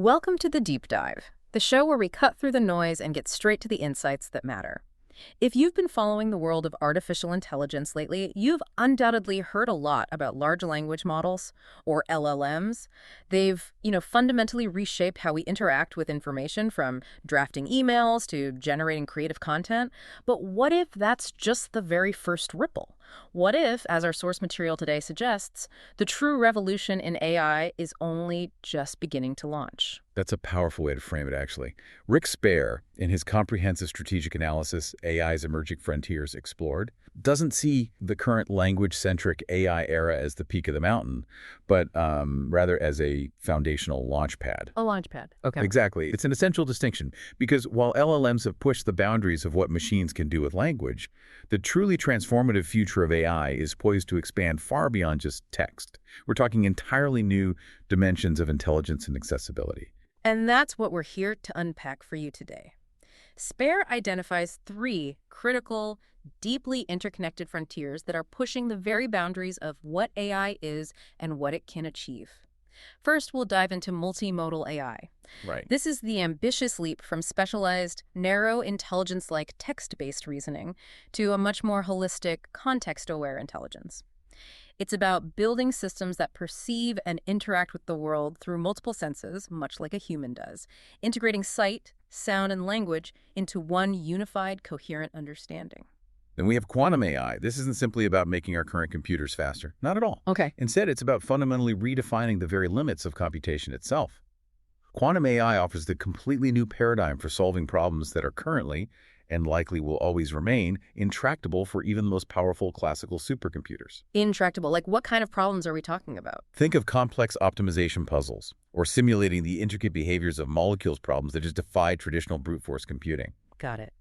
Welcome to the Deep Dive, the show where we cut through the noise and get straight to the insights that matter. If you've been following the world of artificial intelligence lately, you've undoubtedly heard a lot about large language models, or LLMs. They've, fundamentally reshaped how we interact with information, from drafting emails to generating creative content. But what if that's just the very first ripple? What if, as our source material today suggests, the true revolution in AI is only just beginning to launch? That's a powerful way to frame it, actually. Rick Spare, in his comprehensive strategic analysis, AI's Emerging Frontiers Explored, doesn't see the current language-centric AI era as the peak of the mountain, but rather as a foundational launch pad. A launch pad. Okay. Exactly. It's an essential distinction, because while LLMs have pushed the boundaries of what machines can do with language, the truly transformative future of AI is poised to expand far beyond just text. We're talking entirely new dimensions of intelligence and accessibility. And that's what we're here to unpack for you today. Spare identifies three critical, deeply interconnected frontiers that are pushing the very boundaries of what AI is and what it can achieve. First, we'll dive into multimodal AI. Right. This is the ambitious leap from specialized, narrow intelligence-like text-based reasoning to a much more holistic, context-aware intelligence. It's about building systems that perceive and interact with the world through multiple senses, much like a human does, integrating sight, sound, and language into one unified, coherent understanding. Then we have quantum AI. This isn't simply about making our current computers faster. Not at all. Okay. Instead, it's about fundamentally redefining the very limits of computation itself. Quantum AI offers the completely new paradigm for solving problems that are currently, and likely will always remain, intractable for even the most powerful classical supercomputers. Intractable. Like, what kind of problems are we talking about? Think of complex optimization puzzles, or simulating the intricate behaviors of molecules problems that just defy traditional brute force computing. Got it.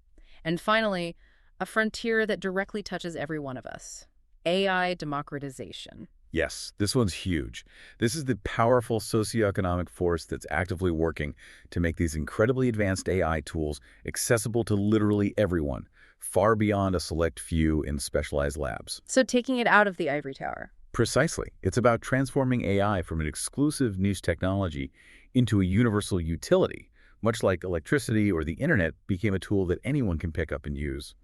And finally, a frontier that directly touches every one of us: AI democratization. Yes, this one's huge. This is the powerful socioeconomic force that's actively working to make these incredibly advanced AI tools accessible to literally everyone, far beyond a select few in specialized labs. So taking it out of the ivory tower. Precisely. It's about transforming AI from an exclusive niche technology into a universal utility, much like electricity or the internet became a tool that anyone can pick up and use,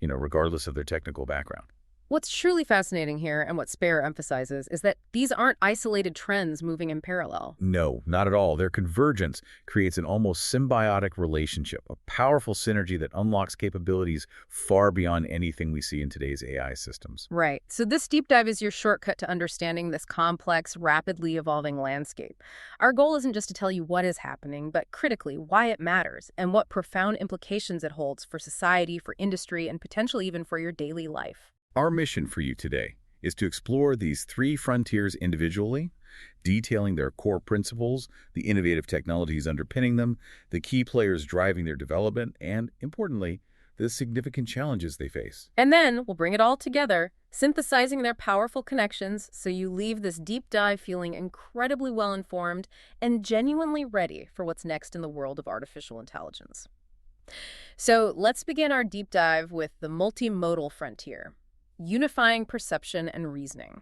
regardless of their technical background. What's truly fascinating here, and what Spare emphasizes, is that these aren't isolated trends moving in parallel. No, not at all. Their convergence creates an almost symbiotic relationship, a powerful synergy that unlocks capabilities far beyond anything we see in today's AI systems. Right. So this deep dive is your shortcut to understanding this complex, rapidly evolving landscape. Our goal isn't just to tell you what is happening, but critically why it matters and what profound implications it holds for society, for industry, and potentially even for your daily life. Our mission for you today is to explore these three frontiers individually, detailing their core principles, the innovative technologies underpinning them, the key players driving their development, and, importantly, the significant challenges they face. And then we'll bring it all together, synthesizing their powerful connections so you leave this deep dive feeling incredibly well-informed and genuinely ready for what's next in the world of artificial intelligence. So let's begin our deep dive with the multimodal frontier: unifying perception and reasoning.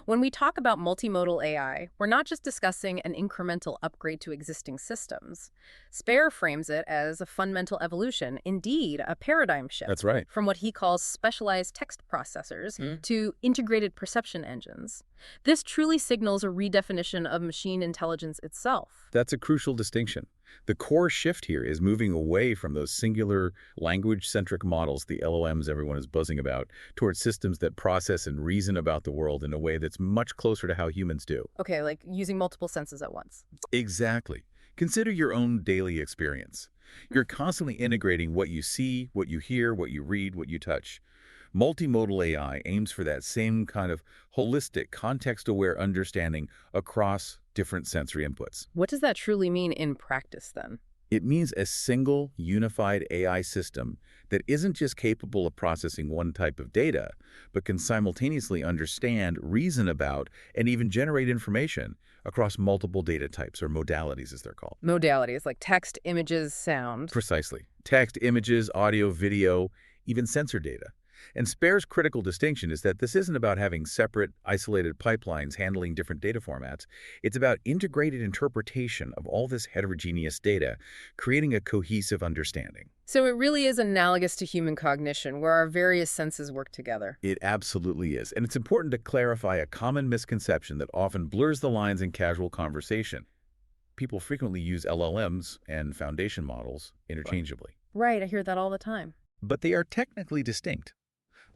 When we talk about multimodal AI, we're not just discussing an incremental upgrade to existing systems. Spare frames it as a fundamental evolution, indeed a paradigm shift. That's right. From what he calls specialized text processors to integrated perception engines. This truly signals a redefinition of machine intelligence itself. That's a crucial distinction. The core shift here is moving away from those singular language-centric models, the LLMs everyone is buzzing about, towards systems that process and reason about the world in a way that's much closer to how humans do. Okay, like using multiple senses at once. Exactly. Consider your own daily experience. You're constantly integrating what you see, what you hear, what you read, what you touch. Multimodal AI aims for that same kind of holistic, context-aware understanding across different sensory inputs. What does that truly mean in practice, then? It means a single, unified AI system that isn't just capable of processing one type of data, but can simultaneously understand, reason about, and even generate information across multiple data types, or modalities as they're called. Modalities like text, images, sound. Precisely. Text, images, audio, video, even sensor data. And Spare's critical distinction is that this isn't about having separate, isolated pipelines handling different data formats. It's about integrated interpretation of all this heterogeneous data, creating a cohesive understanding. So it really is analogous to human cognition, where our various senses work together. It absolutely is. And it's important to clarify a common misconception that often blurs the lines in casual conversation. People frequently use LLMs and foundation models interchangeably. Right, I hear that all the time. But they are technically distinct.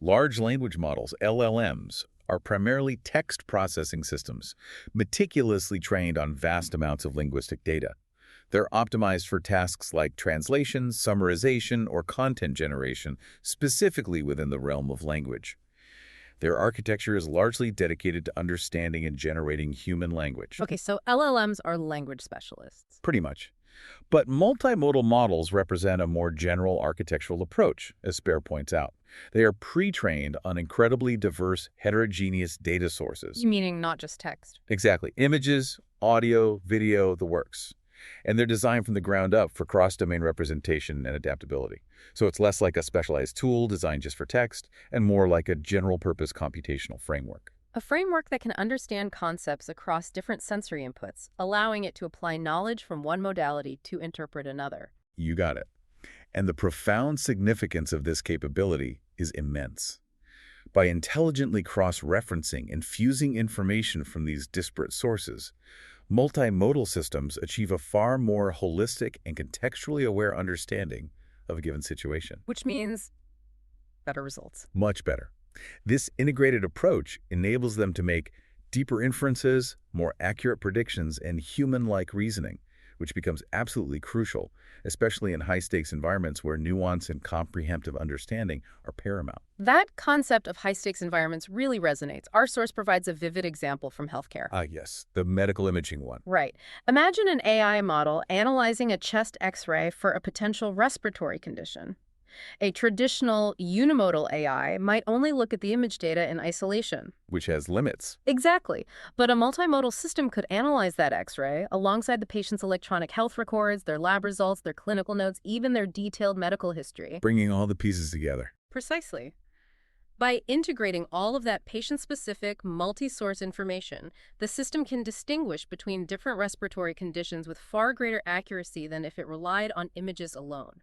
Large language models, LLMs, are primarily text processing systems, meticulously trained on vast amounts of linguistic data. They're optimized for tasks like translation, summarization, or content generation, specifically within the realm of language. Their architecture is largely dedicated to understanding and generating human language. Okay, so LLMs are language specialists. Pretty much. But multimodal models represent a more general architectural approach, as Spare points out. They are pre-trained on incredibly diverse, heterogeneous data sources. Meaning not just text. Exactly. Images, audio, video, the works. And they're designed from the ground up for cross-domain representation and adaptability. So it's less like a specialized tool designed just for text and more like a general-purpose computational framework. A framework that can understand concepts across different sensory inputs, allowing it to apply knowledge from one modality to interpret another. You got it. And the profound significance of this capability is immense. By intelligently cross-referencing and fusing information from these disparate sources, multimodal systems achieve a far more holistic and contextually aware understanding of a given situation. Which means better results. Much better. This integrated approach enables them to make deeper inferences, more accurate predictions, and human-like reasoning, which becomes absolutely crucial, especially in high-stakes environments where nuance and comprehensive understanding are paramount. That concept of high-stakes environments really resonates. Our source provides a vivid example from healthcare. Yes, the medical imaging one. Right. Imagine an AI model analyzing a chest X-ray for a potential respiratory condition. A traditional unimodal AI might only look at the image data in isolation. Which has limits. Exactly. But a multimodal system could analyze that X-ray alongside the patient's electronic health records, their lab results, their clinical notes, even their detailed medical history. Bringing all the pieces together. Precisely. By integrating all of that patient-specific, multi-source information, the system can distinguish between different respiratory conditions with far greater accuracy than if it relied on images alone.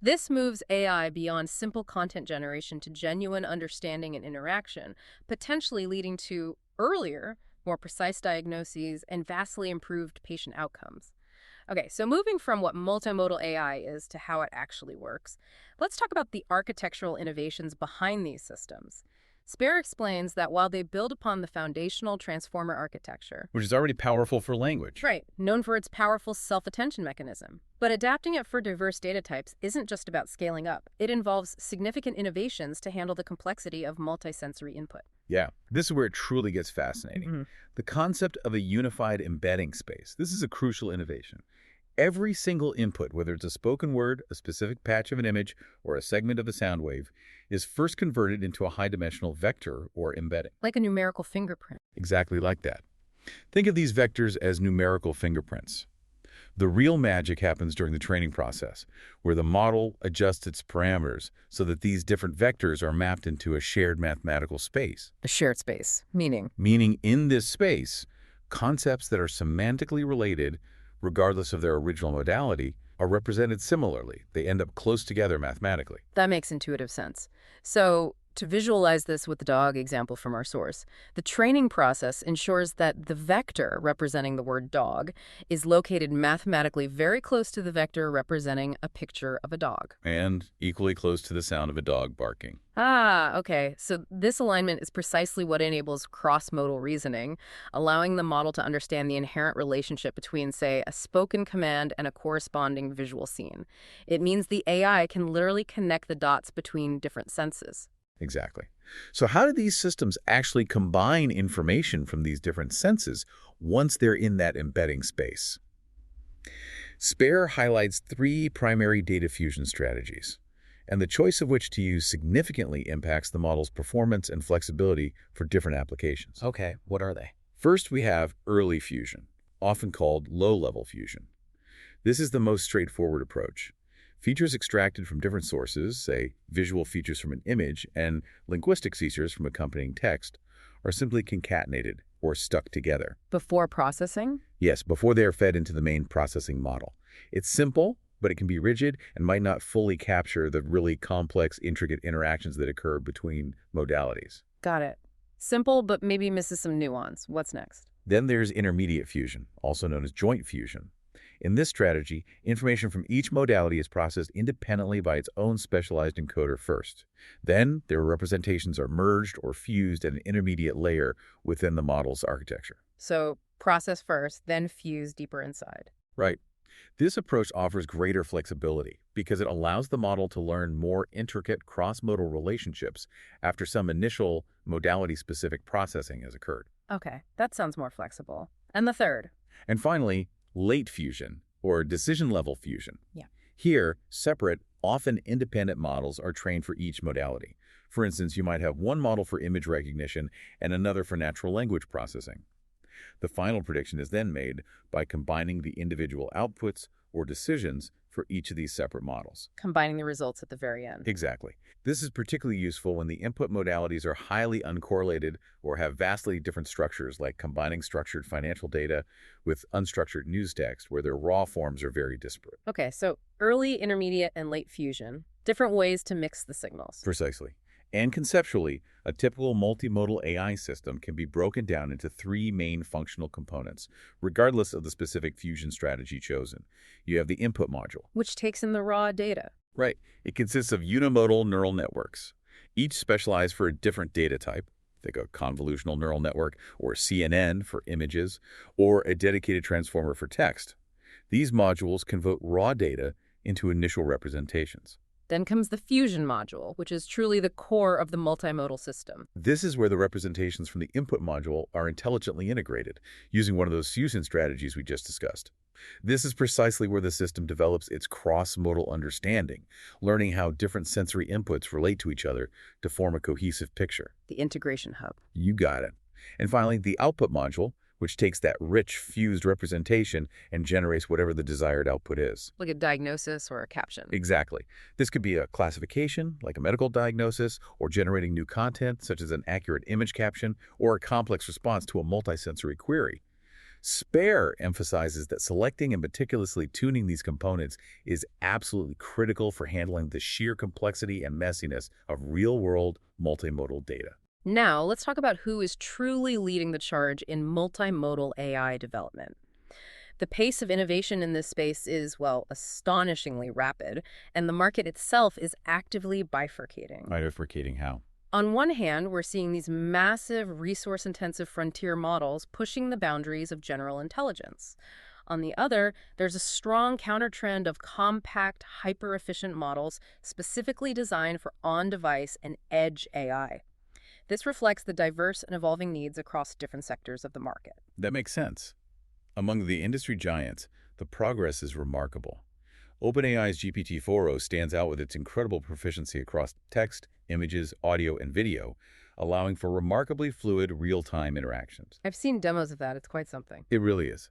This moves AI beyond simple content generation to genuine understanding and interaction, potentially leading to earlier, more precise diagnoses and vastly improved patient outcomes. Okay, so moving from what multimodal AI is to how it actually works, let's talk about the architectural innovations behind these systems. Spare explains that while they build upon the foundational transformer architecture, Which is already powerful for language. right, known for its powerful self-attention mechanism, but adapting it for diverse data types isn't just about scaling up. It involves significant innovations to handle the complexity of multisensory input. Yeah, this is where it truly gets fascinating. The concept of a unified embedding space. This is a crucial innovation. Every single input, whether it's a spoken word, a specific patch of an image, or a segment of a sound wave, is first converted into a high-dimensional vector or embedding. Like a numerical fingerprint. Exactly like that. Think of these vectors as numerical fingerprints. The real magic happens during the training process, where the model adjusts its parameters so that these different vectors are mapped into a shared mathematical space. A shared space, meaning? Meaning in this space, concepts that are semantically related, regardless of their original modality, are represented similarly. They end up close together mathematically. That makes intuitive sense. So, to visualize this with the dog example from our source, the training process ensures that the vector representing the word dog is located mathematically very close to the vector representing a picture of a dog. And equally close to the sound of a dog barking. Ah, okay. So this alignment is precisely what enables cross-modal reasoning, allowing the model to understand the inherent relationship between, say, a spoken command and a corresponding visual scene. It means the AI can literally connect the dots between different senses. Exactly. So how do these systems actually combine information from these different senses once they're in that embedding space? Spare highlights 3 primary data fusion strategies, and the choice of which to use significantly impacts the model's performance and flexibility for different applications. Okay, what are they? First, we have early fusion, often called low-level fusion. This is the most straightforward approach. Features extracted from different sources, say visual features from an image and linguistic features from accompanying text, are simply concatenated or stuck together. Before processing? Yes, before they are fed into the main processing model. It's simple, but it can be rigid and might not fully capture the really complex, intricate interactions that occur between modalities. Got it. Simple, but maybe misses some nuance. What's next? Then there's intermediate fusion, also known as joint fusion. In this strategy, information from each modality is processed independently by its own specialized encoder first. Then, their representations are merged or fused at an intermediate layer within the model's architecture. So process first, then fuse deeper inside. Right. This approach offers greater flexibility because it allows the model to learn more intricate cross-modal relationships after some initial modality-specific processing has occurred. Okay, that sounds more flexible. And the third? And finally, late fusion, or decision-level fusion. Yeah. Here, separate, often independent models are trained for each modality. For instance, you might have one model for image recognition and another for natural language processing. The final prediction is then made by combining the individual outputs or decisions for each of these separate models. Combining the results at the very end. Exactly. This is particularly useful when the input modalities are highly uncorrelated or have vastly different structures, like combining structured financial data with unstructured news text, where their raw forms are very disparate. Okay, so early, intermediate, and late fusion. Different ways to mix the signals. Precisely. And conceptually, a typical multimodal AI system can be broken down into three main functional components, regardless of the specific fusion strategy chosen. You have the input module. Which takes in the raw data. Right. It consists of unimodal neural networks, each specialized for a different data type. Think a convolutional neural network, or CNN for images, or a dedicated transformer for text. These modules convert raw data into initial representations. Then comes the fusion module, which is truly the core of the multimodal system. This is where the representations from the input module are intelligently integrated, using one of those fusion strategies we just discussed. This is precisely where the system develops its cross-modal understanding, learning how different sensory inputs relate to each other to form a cohesive picture. The integration hub. You got it. And finally, the output module, which takes that rich, fused representation and generates whatever the desired output is. Like a diagnosis or a caption. Exactly. This could be a classification, like a medical diagnosis, or generating new content, such as an accurate image caption, or a complex response to a multisensory query. Spare emphasizes that selecting and meticulously tuning these components is absolutely critical for handling the sheer complexity and messiness of real-world multimodal data. Now, let's talk about who is truly leading the charge in multimodal AI development. The pace of innovation in this space is, well, astonishingly rapid, and the market itself is actively bifurcating. Bifurcating how? On one hand, we're seeing these massive, resource-intensive frontier models pushing the boundaries of general intelligence. On the other, there's a strong counter-trend of compact, hyper-efficient models specifically designed for on-device and edge AI. This reflects the diverse and evolving needs across different sectors of the market. That makes sense. Among the industry giants, the progress is remarkable. OpenAI's GPT-4o stands out with its incredible proficiency across text, images, audio, and video, allowing for remarkably fluid, real-time interactions. I've seen demos of that. It's quite something. It really is.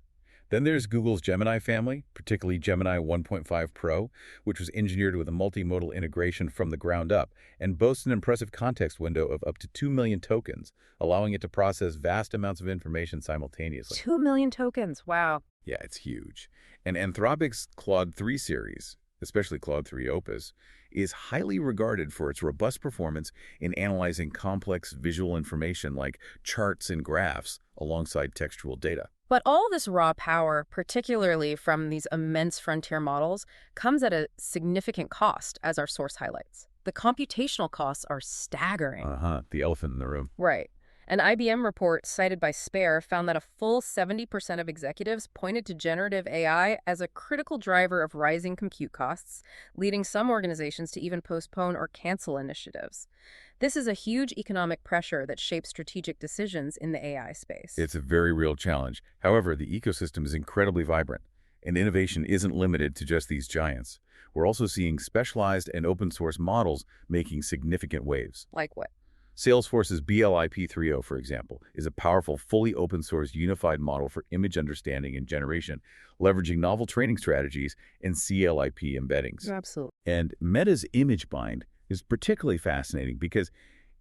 Then there's Google's Gemini family, particularly Gemini 1.5 Pro, which was engineered with a multimodal integration from the ground up and boasts an impressive context window of up to 2 million tokens, allowing it to process vast amounts of information simultaneously. 2 million tokens. Wow. Yeah, it's huge. And Anthropic's Claude 3 series, especially Claude 3 Opus, is highly regarded for its robust performance in analyzing complex visual information like charts and graphs alongside textual data. But all this raw power, particularly from these immense frontier models, comes at a significant cost, as our source highlights. The computational costs are staggering. The elephant in the room. Right. An IBM report cited by Spare found that a full 70% of executives pointed to generative AI as a critical driver of rising compute costs, leading some organizations to even postpone or cancel initiatives. This is a huge economic pressure that shapes strategic decisions in the AI space. It's a very real challenge. However, the ecosystem is incredibly vibrant, and innovation isn't limited to just these giants. We're also seeing specialized and open source models making significant waves. Like what? Salesforce's BLIP 3.0, for example, is a powerful, fully open-source unified model for image understanding and generation, leveraging novel training strategies and CLIP embeddings. Absolutely. And Meta's ImageBind is particularly fascinating because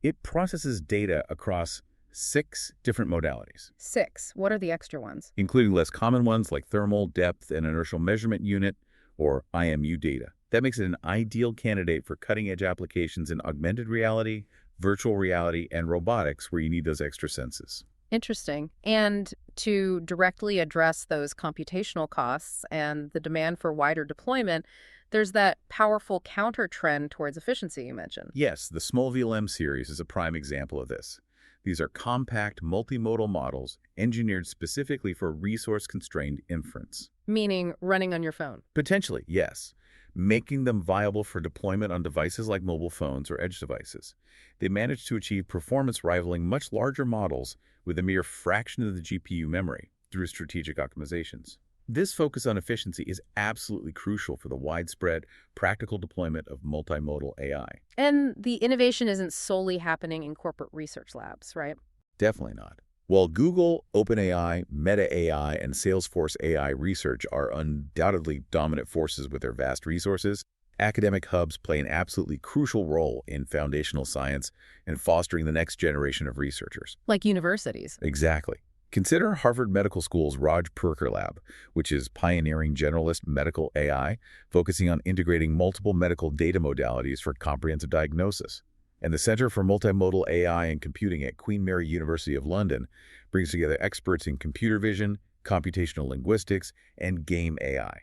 it processes data across 6 different modalities, 6. What are the extra ones? including less common ones like thermal, depth, and inertial measurement unit, or IMU data. That makes it an ideal candidate for cutting-edge applications in augmented reality, virtual reality, and robotics where you need those extra senses. Interesting. And to directly address those computational costs and the demand for wider deployment, there's that powerful counter trend towards efficiency you mentioned. Yes, the small VLM series is a prime example of this. These are compact, multimodal models engineered specifically for resource-constrained inference. Meaning running on your phone. Potentially, yes, making them viable for deployment on devices like mobile phones or edge devices. They managed to achieve performance rivaling much larger models with a mere fraction of the GPU memory through strategic optimizations. This focus on efficiency is absolutely crucial for the widespread, practical deployment of multimodal AI. And the innovation isn't solely happening in corporate research labs, right? Definitely not. While Google, OpenAI, Meta AI, and Salesforce AI research are undoubtedly dominant forces with their vast resources, academic hubs play an absolutely crucial role in foundational science and fostering the next generation of researchers. Like universities. Exactly. Consider Harvard Medical School's Raj Purkar Lab, which is pioneering generalist medical AI, focusing on integrating multiple medical data modalities for comprehensive diagnosis. And the Center for Multimodal AI and Computing at Queen Mary University of London brings together experts in computer vision, computational linguistics, and game AI.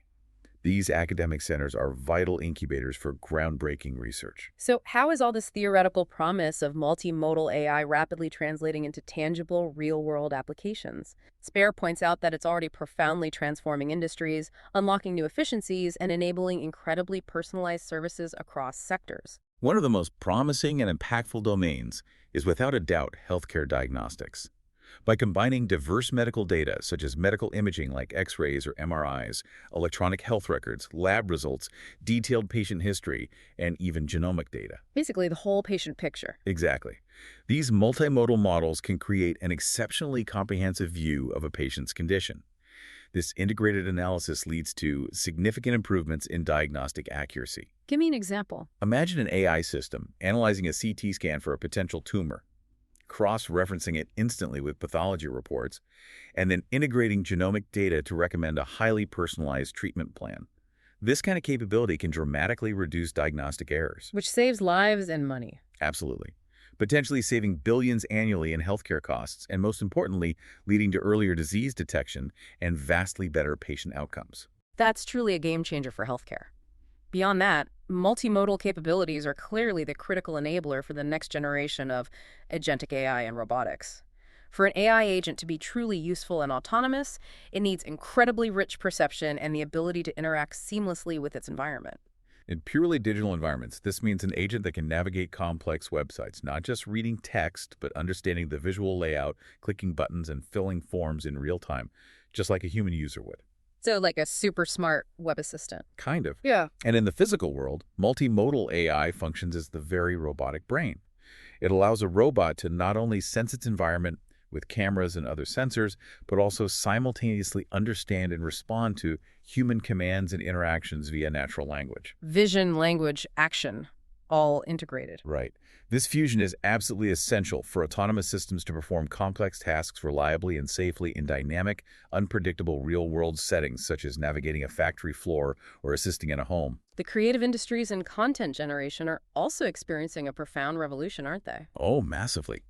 These academic centers are vital incubators for groundbreaking research. So how is all this theoretical promise of multimodal AI rapidly translating into tangible, real-world applications? Spare points out that it's already profoundly transforming industries, unlocking new efficiencies, and enabling incredibly personalized services across sectors. One of the most promising and impactful domains is without a doubt healthcare diagnostics. By combining diverse medical data such as medical imaging like X-rays or MRIs, electronic health records, lab results, detailed patient history, and even genomic data. Basically, the whole patient picture. Exactly. These multimodal models can create an exceptionally comprehensive view of a patient's condition. This integrated analysis leads to significant improvements in diagnostic accuracy. Give me an example. Imagine an AI system analyzing a CT scan for a potential tumor, cross-referencing it instantly with pathology reports, and then integrating genomic data to recommend a highly personalized treatment plan. This kind of capability can dramatically reduce diagnostic errors. Which saves lives and money. Absolutely. Potentially saving billions annually in healthcare costs, and most importantly, leading to earlier disease detection and vastly better patient outcomes. That's truly a game changer for healthcare. Beyond that, multimodal capabilities are clearly the critical enabler for the next generation of agentic AI and robotics. For an AI agent to be truly useful and autonomous, it needs incredibly rich perception and the ability to interact seamlessly with its environment. In purely digital environments, this means an agent that can navigate complex websites, not just reading text, but understanding the visual layout, clicking buttons, and filling forms in real time, just like a human user would. So like a super smart web assistant. Kind of. Yeah. And in the physical world, multimodal AI functions as the very robotic brain. It allows a robot to not only sense its environment with cameras and other sensors, but also simultaneously understand and respond to human commands and interactions via natural language. Vision, language, action, all integrated. Right. This fusion is absolutely essential for autonomous systems to perform complex tasks reliably and safely in dynamic, unpredictable real-world settings, such as navigating a factory floor or assisting in a home. The creative industries and content generation are also experiencing a profound revolution, aren't they? Oh, massively.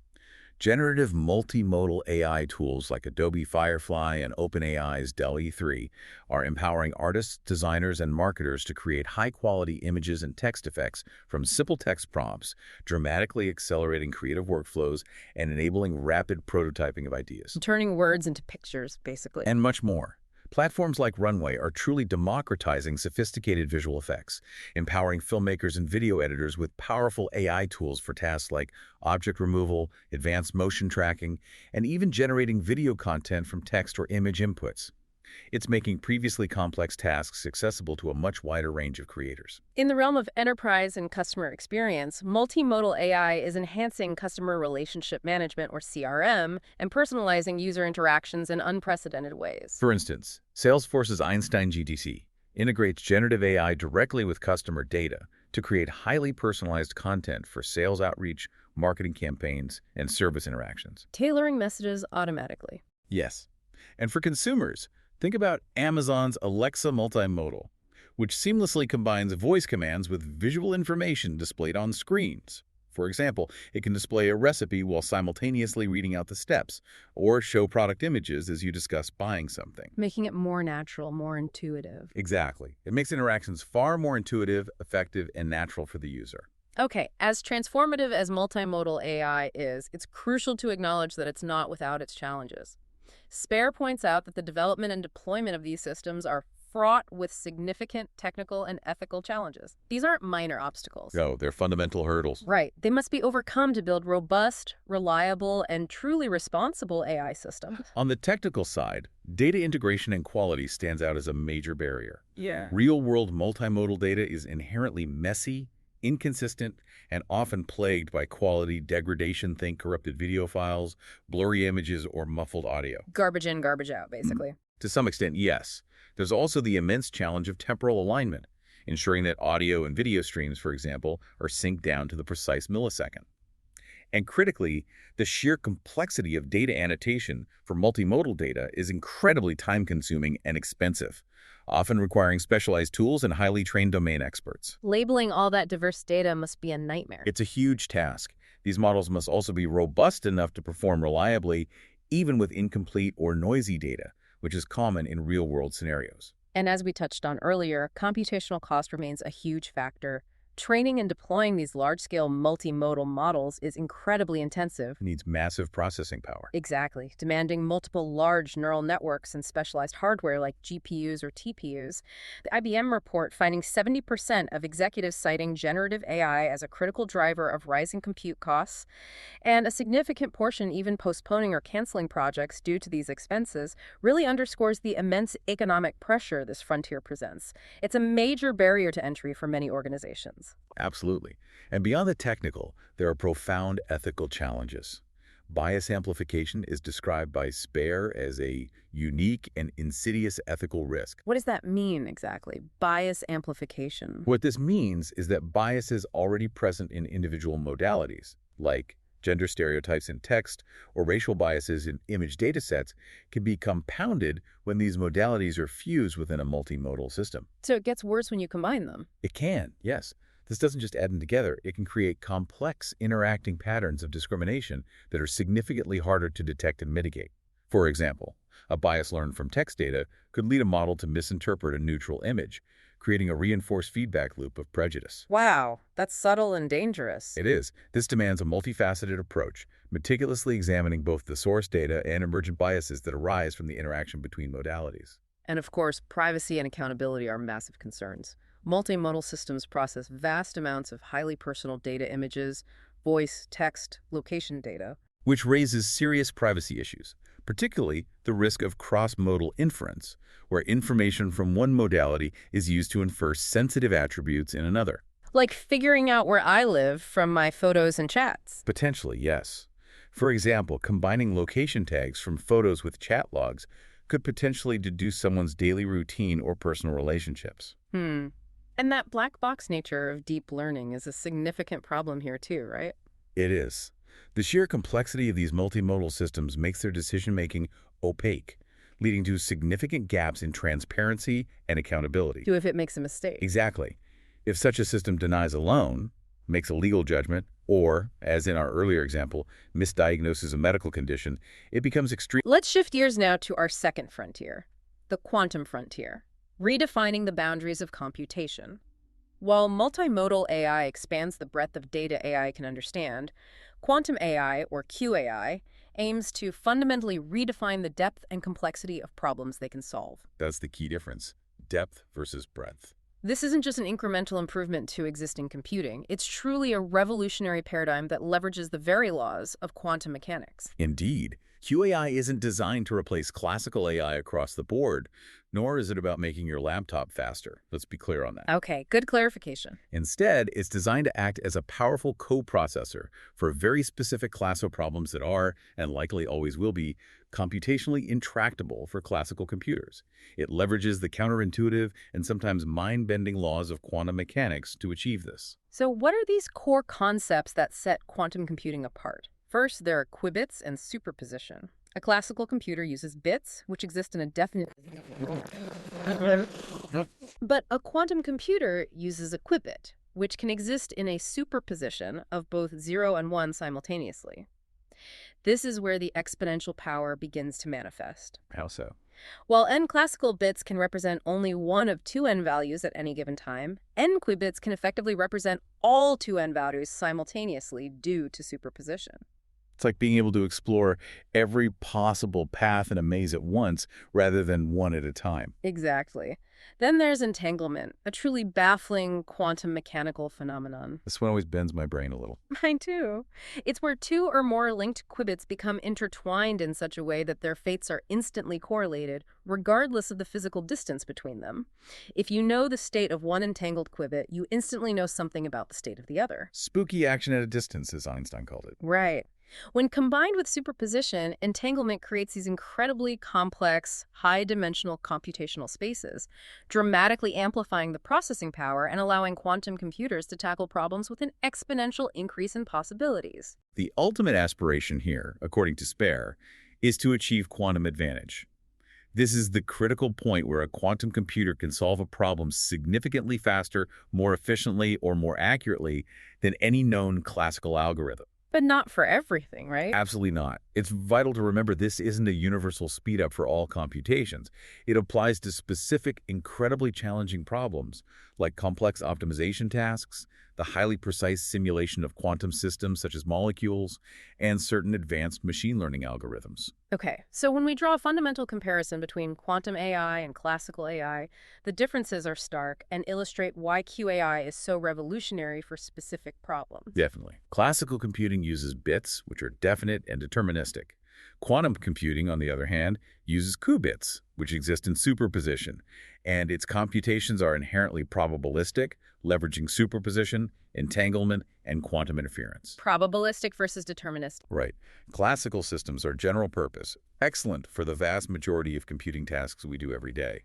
Generative multimodal AI tools like Adobe Firefly and OpenAI's DALL-E 3 are empowering artists, designers, and marketers to create high-quality images and text effects from simple text prompts, dramatically accelerating creative workflows and enabling rapid prototyping of ideas. Turning words into pictures, basically. And much more. Platforms like Runway are truly democratizing sophisticated visual effects, empowering filmmakers and video editors with powerful AI tools for tasks like object removal, advanced motion tracking, and even generating video content from text or image inputs. It's making previously complex tasks accessible to a much wider range of creators. In the realm of enterprise and customer experience, multimodal AI is enhancing customer relationship management, or CRM, and personalizing user interactions in unprecedented ways. For instance, Salesforce's Einstein GTC integrates generative AI directly with customer data to create highly personalized content for sales outreach, marketing campaigns, and service interactions. Tailoring messages automatically. Yes. And for consumers, think about Amazon's Alexa Multimodal, which seamlessly combines voice commands with visual information displayed on screens. For example, it can display a recipe while simultaneously reading out the steps, or show product images as you discuss buying something. Making it more natural, more intuitive. Exactly. It makes interactions far more intuitive, effective, and natural for the user. Okay, as transformative as multimodal AI is, it's crucial to acknowledge that it's not without its challenges. Spare points out that the development and deployment of these systems are fraught with significant technical and ethical challenges. These aren't minor obstacles. No, they're fundamental hurdles. Right. They must be overcome to build robust, reliable, and truly responsible AI systems. On the technical side, data integration and quality stands out as a major barrier. Yeah. Real-world multimodal data is inherently messy, inconsistent, and often plagued by quality degradation. Think corrupted video files, blurry images, or muffled audio. Garbage in, garbage out, basically. To some extent, yes. There's also the immense challenge of temporal alignment, ensuring that audio and video streams, for example, are synced down to the precise millisecond. And critically, the sheer complexity of data annotation for multimodal data is incredibly time-consuming and expensive, often requiring specialized tools and highly trained domain experts. Labeling all that diverse data must be a nightmare. It's a huge task. These models must also be robust enough to perform reliably, even with incomplete or noisy data, which is common in real-world scenarios. And as we touched on earlier, computational cost remains a huge factor. Training and deploying these large-scale multimodal models is incredibly intensive. It needs massive processing power. Exactly, demanding multiple large neural networks and specialized hardware like GPUs or TPUs. The IBM report finding 70% of executives citing generative AI as a critical driver of rising compute costs, and a significant portion even postponing or canceling projects due to these expenses, really underscores the immense economic pressure this frontier presents. It's a major barrier to entry for many organizations. Absolutely. And beyond the technical, there are profound ethical challenges. Bias amplification is described by Spare as a unique and insidious ethical risk. What does that mean exactly? Bias amplification. What this means is that biases already present in individual modalities, like gender stereotypes in text or racial biases in image datasets, can be compounded when these modalities are fused within a multimodal system. So it gets worse when you combine them. It can, yes. This doesn't just add them together, it can create complex interacting patterns of discrimination that are significantly harder to detect and mitigate. For example, a bias learned from text data could lead a model to misinterpret a neutral image, creating a reinforced feedback loop of prejudice. Wow, that's subtle and dangerous. It is. This demands a multifaceted approach, meticulously examining both the source data and emergent biases that arise from the interaction between modalities. And of course, privacy and accountability are massive concerns. Multimodal systems process vast amounts of highly personal data, images, voice, text, location data. Which raises serious privacy issues, particularly the risk of cross-modal inference, where information from one modality is used to infer sensitive attributes in another. Like figuring out where I live from my photos and chats. Potentially, yes. For example, combining location tags from photos with chat logs could potentially deduce someone's daily routine or personal relationships. And that black box nature of deep learning is a significant problem here too, right? It is. The sheer complexity of these multimodal systems makes their decision-making opaque, leading to significant gaps in transparency and accountability. If it makes a mistake. Exactly. If such a system denies a loan, makes a legal judgment, or, as in our earlier example, misdiagnoses a medical condition, it becomes extreme. Let's shift gears now to our second frontier, the quantum frontier, redefining the boundaries of computation. While multimodal AI expands the breadth of data AI can understand, quantum AI, or QAI, aims to fundamentally redefine the depth and complexity of problems they can solve. That's the key difference, depth versus breadth. This isn't just an incremental improvement to existing computing. It's truly a revolutionary paradigm that leverages the very laws of quantum mechanics. Indeed, QAI isn't designed to replace classical AI across the board, nor is it about making your laptop faster. Let's be clear on that. Okay, good clarification. Instead, it's designed to act as a powerful co-processor for a very specific class of problems that are, and likely always will be, computationally intractable for classical computers. It leverages the counterintuitive and sometimes mind-bending laws of quantum mechanics to achieve this. So what are these core concepts that set quantum computing apart? First, there are qubits and superposition. A classical computer uses bits, which exist in a definite... But a quantum computer uses a qubit, which can exist in a superposition of both 0 and 1 simultaneously. This is where the exponential power begins to manifest. How so? While n classical bits can represent only one of two n values at any given time, n qubits can effectively represent all two n values simultaneously due to superposition. It's like being able to explore every possible path in a maze at once rather than one at a time. Exactly. Then there's entanglement, a truly baffling quantum mechanical phenomenon. This one always bends my brain a little. Mine too. It's where two or more linked qubits become intertwined in such a way that their fates are instantly correlated, regardless of the physical distance between them. If you know the state of one entangled qubit, you instantly know something about the state of the other. Spooky action at a distance, as Einstein called it. Right. When combined with superposition, entanglement creates these incredibly complex, high-dimensional computational spaces, dramatically amplifying the processing power and allowing quantum computers to tackle problems with an exponential increase in possibilities. The ultimate aspiration here, according to Spare, is to achieve quantum advantage. This is the critical point where a quantum computer can solve a problem significantly faster, more efficiently, or more accurately than any known classical algorithm. But not for everything, right? Absolutely not. It's vital to remember this isn't a universal speedup for all computations. It applies to specific, incredibly challenging problems, like complex optimization tasks, the highly precise simulation of quantum systems such as molecules, and certain advanced machine learning algorithms. Okay, so when we draw a fundamental comparison between quantum AI and classical AI, the differences are stark and illustrate why QAI is so revolutionary for specific problems. Definitely. Classical computing uses bits, which are definite and deterministic. Quantum computing, on the other hand, uses qubits, which exist in superposition, and its computations are inherently probabilistic, leveraging superposition, entanglement, and quantum interference. Probabilistic versus deterministic. Right. Classical systems are general purpose, excellent for the vast majority of computing tasks we do every day.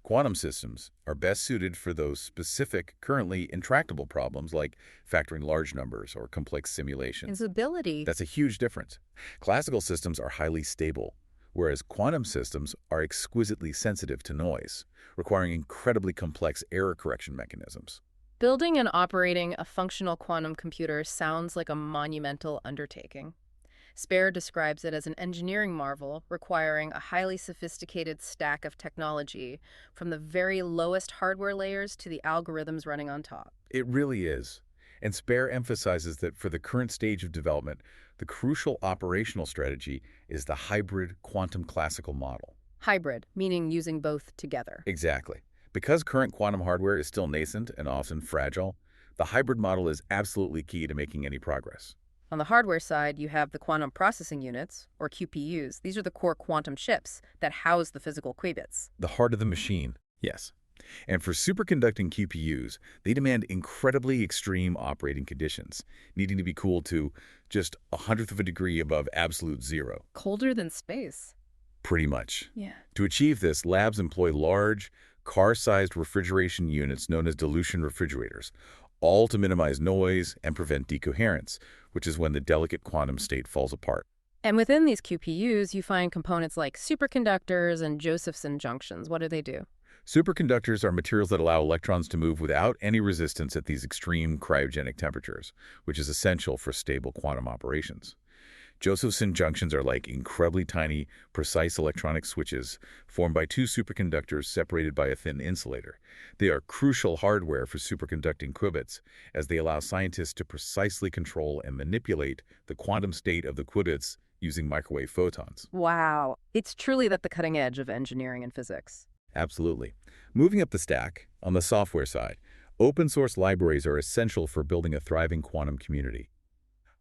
Quantum systems are best suited for those specific, currently intractable problems like factoring large numbers or complex simulations. Usability. That's a huge difference. Classical systems are highly stable, whereas quantum systems are exquisitely sensitive to noise, requiring incredibly complex error correction mechanisms. Building and operating a functional quantum computer sounds like a monumental undertaking. Spare describes it as an engineering marvel requiring a highly sophisticated stack of technology from the very lowest hardware layers to the algorithms running on top. It really is. And Spare emphasizes that for the current stage of development, the crucial operational strategy is the hybrid quantum classical model. Hybrid, meaning using both together. Exactly. Because current quantum hardware is still nascent and often fragile, the hybrid model is absolutely key to making any progress. On the hardware side, you have the quantum processing units, or QPUs. These are the core quantum chips that house the physical qubits. The heart of the machine, yes. And for superconducting QPUs, they demand incredibly extreme operating conditions, needing to be cooled to just 1/100 of a degree above absolute zero. Colder than space. Pretty much. Yeah. To achieve this, labs employ large, car-sized refrigeration units known as dilution refrigerators, all to minimize noise and prevent decoherence, which is when the delicate quantum state falls apart. And within these QPUs, you find components like superconductors and Josephson junctions. What do they do? Superconductors are materials that allow electrons to move without any resistance at these extreme cryogenic temperatures, which is essential for stable quantum operations. Josephson junctions are like incredibly tiny, precise electronic switches formed by two superconductors separated by a thin insulator. They are crucial hardware for superconducting qubits, as they allow scientists to precisely control and manipulate the quantum state of the qubits using microwave photons. Wow. It's truly at the cutting edge of engineering and physics. Absolutely. Moving up the stack, on the software side, open-source libraries are essential for building a thriving quantum community.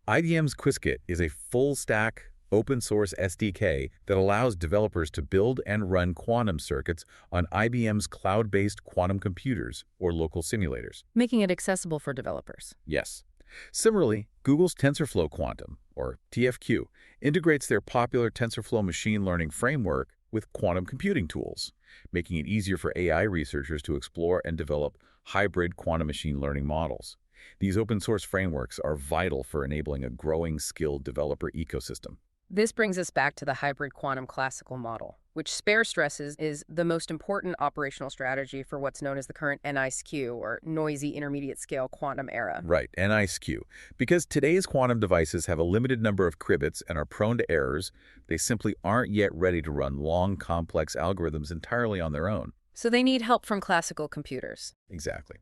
IBM's Qiskit is a full-stack, open-source SDK that allows developers to build and run quantum circuits on IBM's cloud-based quantum computers or local simulators. Making it accessible for developers. Yes. Similarly, Google's TensorFlow Quantum, or TFQ, integrates their popular TensorFlow machine learning framework with quantum computing tools, making it easier for AI researchers to explore and develop hybrid quantum machine learning models. These open-source frameworks are vital for enabling a growing skilled developer ecosystem. This brings us back to the hybrid quantum classical model, which Spare stresses is the most important operational strategy for what's known as the current NISQ, or noisy intermediate scale quantum era. Right, NISQ. Because today's quantum devices have a limited number of qubits and are prone to errors, they simply aren't yet ready to run long, complex algorithms entirely on their own. So they need help from classical computers. Exactly.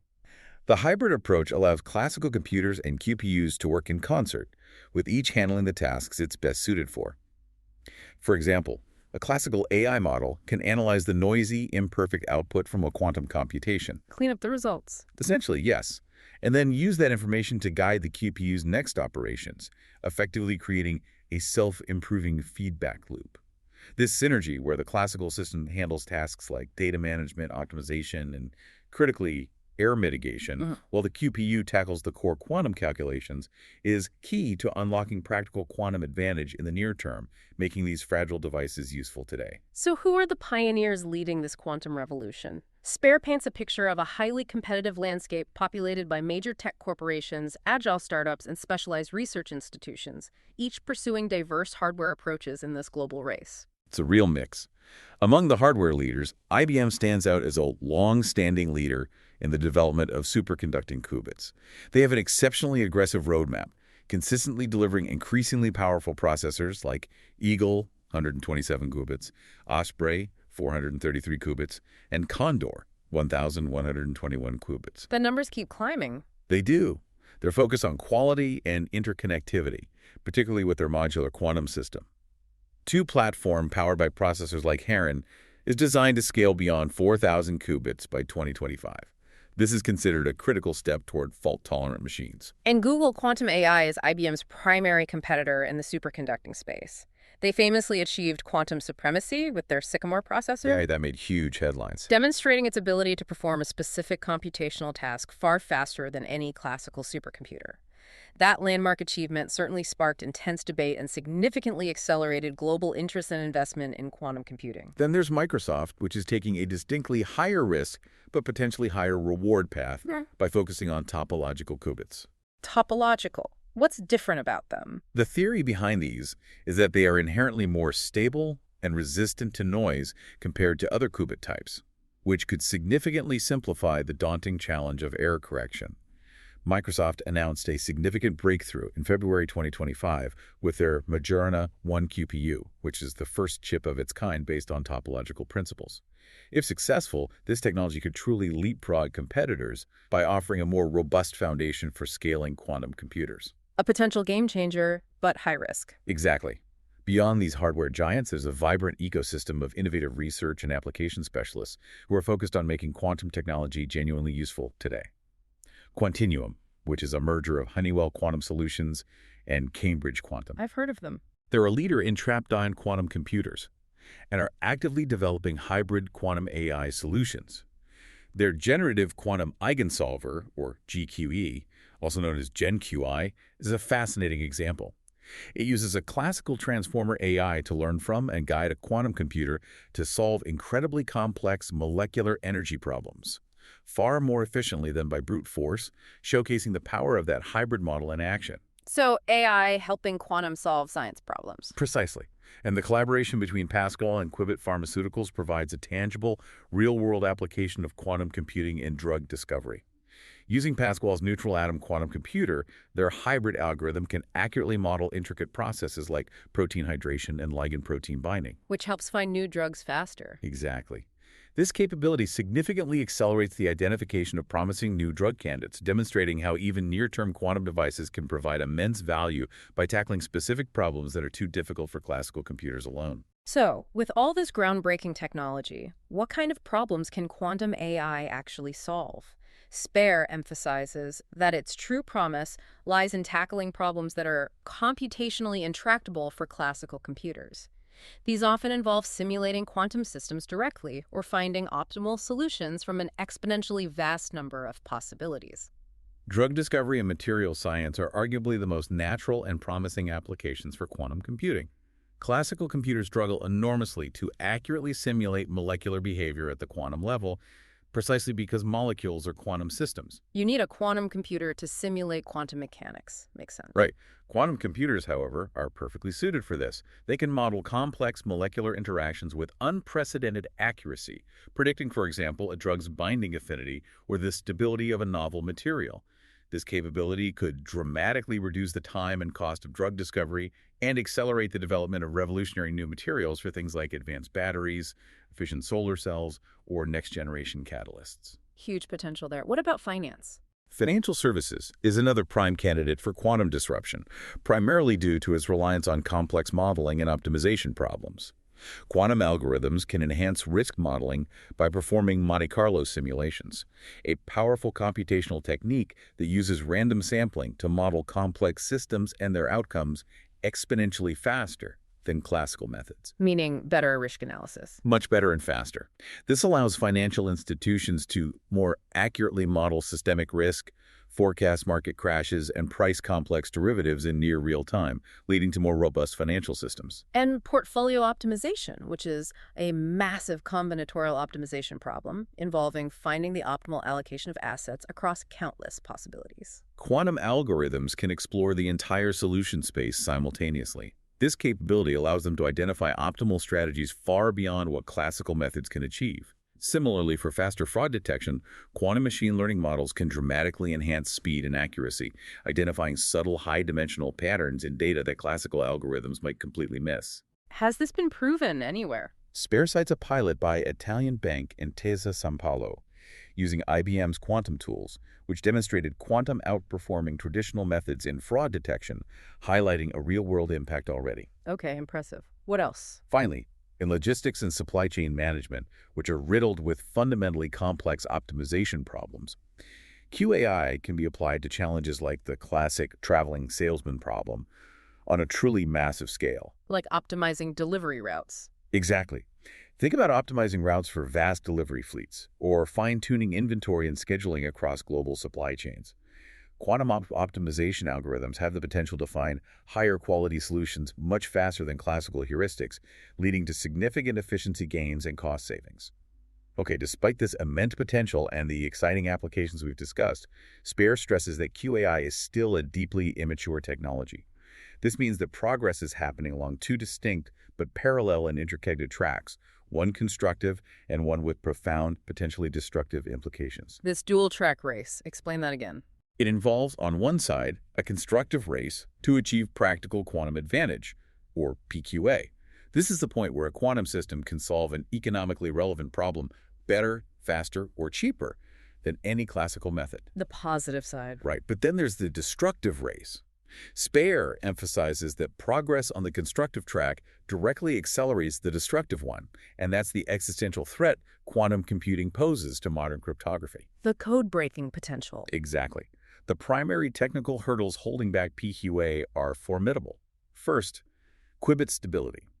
The hybrid approach allows classical computers and QPUs to work in concert, with each handling the tasks it's best suited for. For example, a classical AI model can analyze the noisy, imperfect output from a quantum computation. Clean up the results. Essentially, yes, and then use that information to guide the QPU's next operations, effectively creating a self-improving feedback loop. This synergy, where the classical system handles tasks like data management, optimization, and critically, error mitigation, while the QPU tackles the core quantum calculations, is key to unlocking practical quantum advantage in the near term, making these fragile devices useful today. So who are the pioneers leading this quantum revolution? Spare paints a picture of a highly competitive landscape populated by major tech corporations, agile startups, and specialized research institutions, each pursuing diverse hardware approaches in this global race. It's a real mix. Among the hardware leaders, IBM stands out as a long-standing leader in the development of superconducting qubits. They have an exceptionally aggressive roadmap, consistently delivering increasingly powerful processors like Eagle, 127 qubits, Osprey, 433 qubits, and Condor, 1,121 qubits. The numbers keep climbing. They do. They're focused on quality and interconnectivity, particularly with their modular quantum system. Two platform powered by processors like Heron is designed to scale beyond 4,000 qubits by 2025. This is considered a critical step toward fault-tolerant machines. And Google Quantum AI is IBM's primary competitor in the superconducting space. They famously achieved quantum supremacy with their Sycamore processor, Yeah, that made huge headlines. demonstrating its ability to perform a specific computational task far faster than any classical supercomputer. That landmark achievement certainly sparked intense debate and significantly accelerated global interest and investment in quantum computing. Then there's Microsoft, which is taking a distinctly higher risk but potentially higher reward path by focusing on topological qubits. Topological. What's different about them? The theory behind these is that they are inherently more stable and resistant to noise compared to other qubit types, which could significantly simplify the daunting challenge of error correction. Microsoft announced a significant breakthrough in February 2025 with their Majorana 1 QPU, which is the first chip of its kind based on topological principles. If successful, this technology could truly leapfrog competitors by offering a more robust foundation for scaling quantum computers. A potential game changer, but high risk. Exactly. Beyond these hardware giants, there's a vibrant ecosystem of innovative research and application specialists who are focused on making quantum technology genuinely useful today. Quantinuum, which is a merger of Honeywell Quantum Solutions and Cambridge Quantum. I've heard of them. They're a leader in trapped ion quantum computers and are actively developing hybrid quantum AI solutions. Their generative quantum eigensolver, or GQE, also known as GenQI, is a fascinating example. It uses a classical transformer AI to learn from and guide a quantum computer to solve incredibly complex molecular energy problems, far more efficiently than by brute force, showcasing the power of that hybrid model in action. So AI helping quantum solve science problems. Precisely. And the collaboration between Pascal and Quibbit Pharmaceuticals provides a tangible, real-world application of quantum computing in drug discovery. Using Pascal's neutral atom quantum computer, their hybrid algorithm can accurately model intricate processes like protein hydration and ligand-protein binding. Which helps find new drugs faster. Exactly. This capability significantly accelerates the identification of promising new drug candidates, demonstrating how even near-term quantum devices can provide immense value by tackling specific problems that are too difficult for classical computers alone. So, with all this groundbreaking technology, what kind of problems can quantum AI actually solve? Spare emphasizes that its true promise lies in tackling problems that are computationally intractable for classical computers. These often involve simulating quantum systems directly or finding optimal solutions from an exponentially vast number of possibilities. Drug discovery and material science are arguably the most natural and promising applications for quantum computing. Classical computers struggle enormously to accurately simulate molecular behavior at the quantum level, precisely because molecules are quantum systems. You need a quantum computer to simulate quantum mechanics. Makes sense. Right. Quantum computers, however, are perfectly suited for this. They can model complex molecular interactions with unprecedented accuracy, predicting, for example, a drug's binding affinity or the stability of a novel material. This capability could dramatically reduce the time and cost of drug discovery and accelerate the development of revolutionary new materials for things like advanced batteries, efficient solar cells, or next-generation catalysts. Huge potential there. What about finance? Financial services is another prime candidate for quantum disruption, primarily due to its reliance on complex modeling and optimization problems. Quantum algorithms can enhance risk modeling by performing Monte Carlo simulations, a powerful computational technique that uses random sampling to model complex systems and their outcomes exponentially faster than classical methods. Meaning better risk analysis. Much better and faster. This allows financial institutions to more accurately model systemic risk, forecast market crashes, and price complex derivatives in near real time, leading to more robust financial systems. And portfolio optimization, which is a massive combinatorial optimization problem involving finding the optimal allocation of assets across countless possibilities. Quantum algorithms can explore the entire solution space simultaneously. This capability allows them to identify optimal strategies far beyond what classical methods can achieve. Similarly, for faster fraud detection, quantum machine learning models can dramatically enhance speed and accuracy, identifying subtle high-dimensional patterns in data that classical algorithms might completely miss. Has this been proven anywhere? Spare cites a pilot by Italian bank Intesa Sanpaolo, using IBM's quantum tools, which demonstrated quantum outperforming traditional methods in fraud detection, highlighting a real-world impact already. Okay, impressive. What else? Finally, in logistics and supply chain management, which are riddled with fundamentally complex optimization problems, QAI can be applied to challenges like the classic traveling salesman problem on a truly massive scale. Like optimizing delivery routes. Exactly. Think about optimizing routes for vast delivery fleets, or fine-tuning inventory and scheduling across global supply chains. Quantum optimization algorithms have the potential to find higher quality solutions much faster than classical heuristics, leading to significant efficiency gains and cost savings. Okay, despite this immense potential and the exciting applications we've discussed, Spare stresses that QAI is still a deeply immature technology. This means that progress is happening along two distinct but parallel and interconnected tracks, one constructive and one with profound, potentially destructive implications. This dual-track race. Explain that again. It involves, on one side, a constructive race to achieve practical quantum advantage, or PQA. This is the point where a quantum system can solve an economically relevant problem better, faster, or cheaper than any classical method. The positive side. Right, but then there's the destructive race. Spare emphasizes that progress on the constructive track directly accelerates the destructive one, and that's the existential threat quantum computing poses to modern cryptography. The code-breaking potential. Exactly. The primary technical hurdles holding back PQA are formidable. First, qubit stability.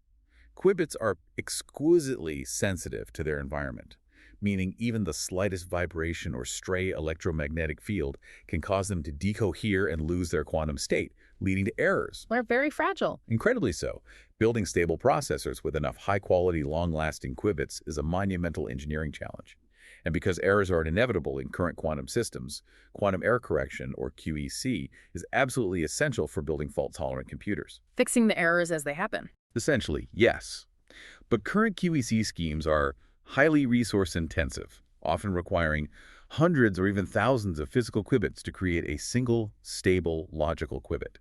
Qubits are exquisitely sensitive to their environment, meaning even the slightest vibration or stray electromagnetic field can cause them to decohere and lose their quantum state, leading to errors. They're very fragile. Incredibly so. Building stable processors with enough high-quality, long-lasting qubits is a monumental engineering challenge. And because errors are inevitable in current quantum systems, quantum error correction, or QEC, is absolutely essential for building fault-tolerant computers. Fixing the errors as they happen. Essentially, yes. But current QEC schemes are highly resource-intensive, often requiring hundreds or even thousands of physical qubits to create a single, stable, logical qubit.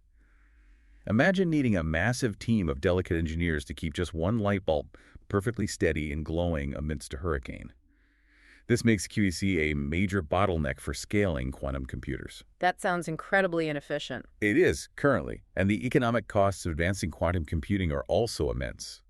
Imagine needing a massive team of delicate engineers to keep just one light bulb perfectly steady and glowing amidst a hurricane. This makes QEC a major bottleneck for scaling quantum computers. That sounds incredibly inefficient. It is, currently, and the economic costs of advancing quantum computing are also immense.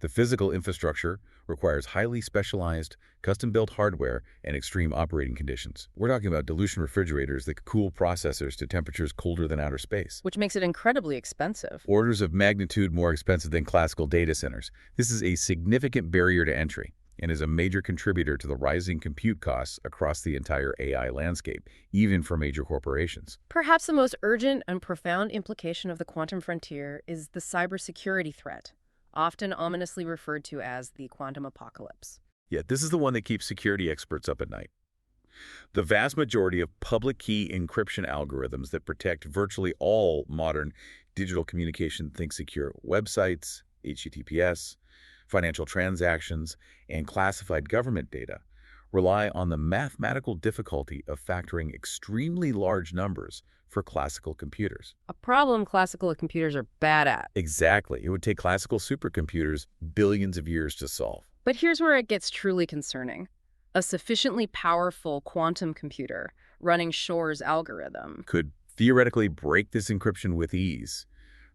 The physical infrastructure requires highly specialized, custom-built hardware, and extreme operating conditions. We're talking about dilution refrigerators that cool processors to temperatures colder than outer space. Which makes it incredibly expensive. Orders of magnitude more expensive than classical data centers. This is a significant barrier to entry and is a major contributor to the rising compute costs across the entire AI landscape, even for major corporations. Perhaps the most urgent and profound implication of the quantum frontier is the cybersecurity threat, often ominously referred to as the quantum apocalypse. Yet this is the one that keeps security experts up at night. The vast majority of public key encryption algorithms that protect virtually all modern digital communication, think secure websites, HTTPS, financial transactions, and classified government data, rely on the mathematical difficulty of factoring extremely large numbers for classical computers. A problem classical computers are bad at. Exactly. It would take classical supercomputers billions of years to solve. But here's where it gets truly concerning. A sufficiently powerful quantum computer running Shor's algorithm Could theoretically break this encryption with ease,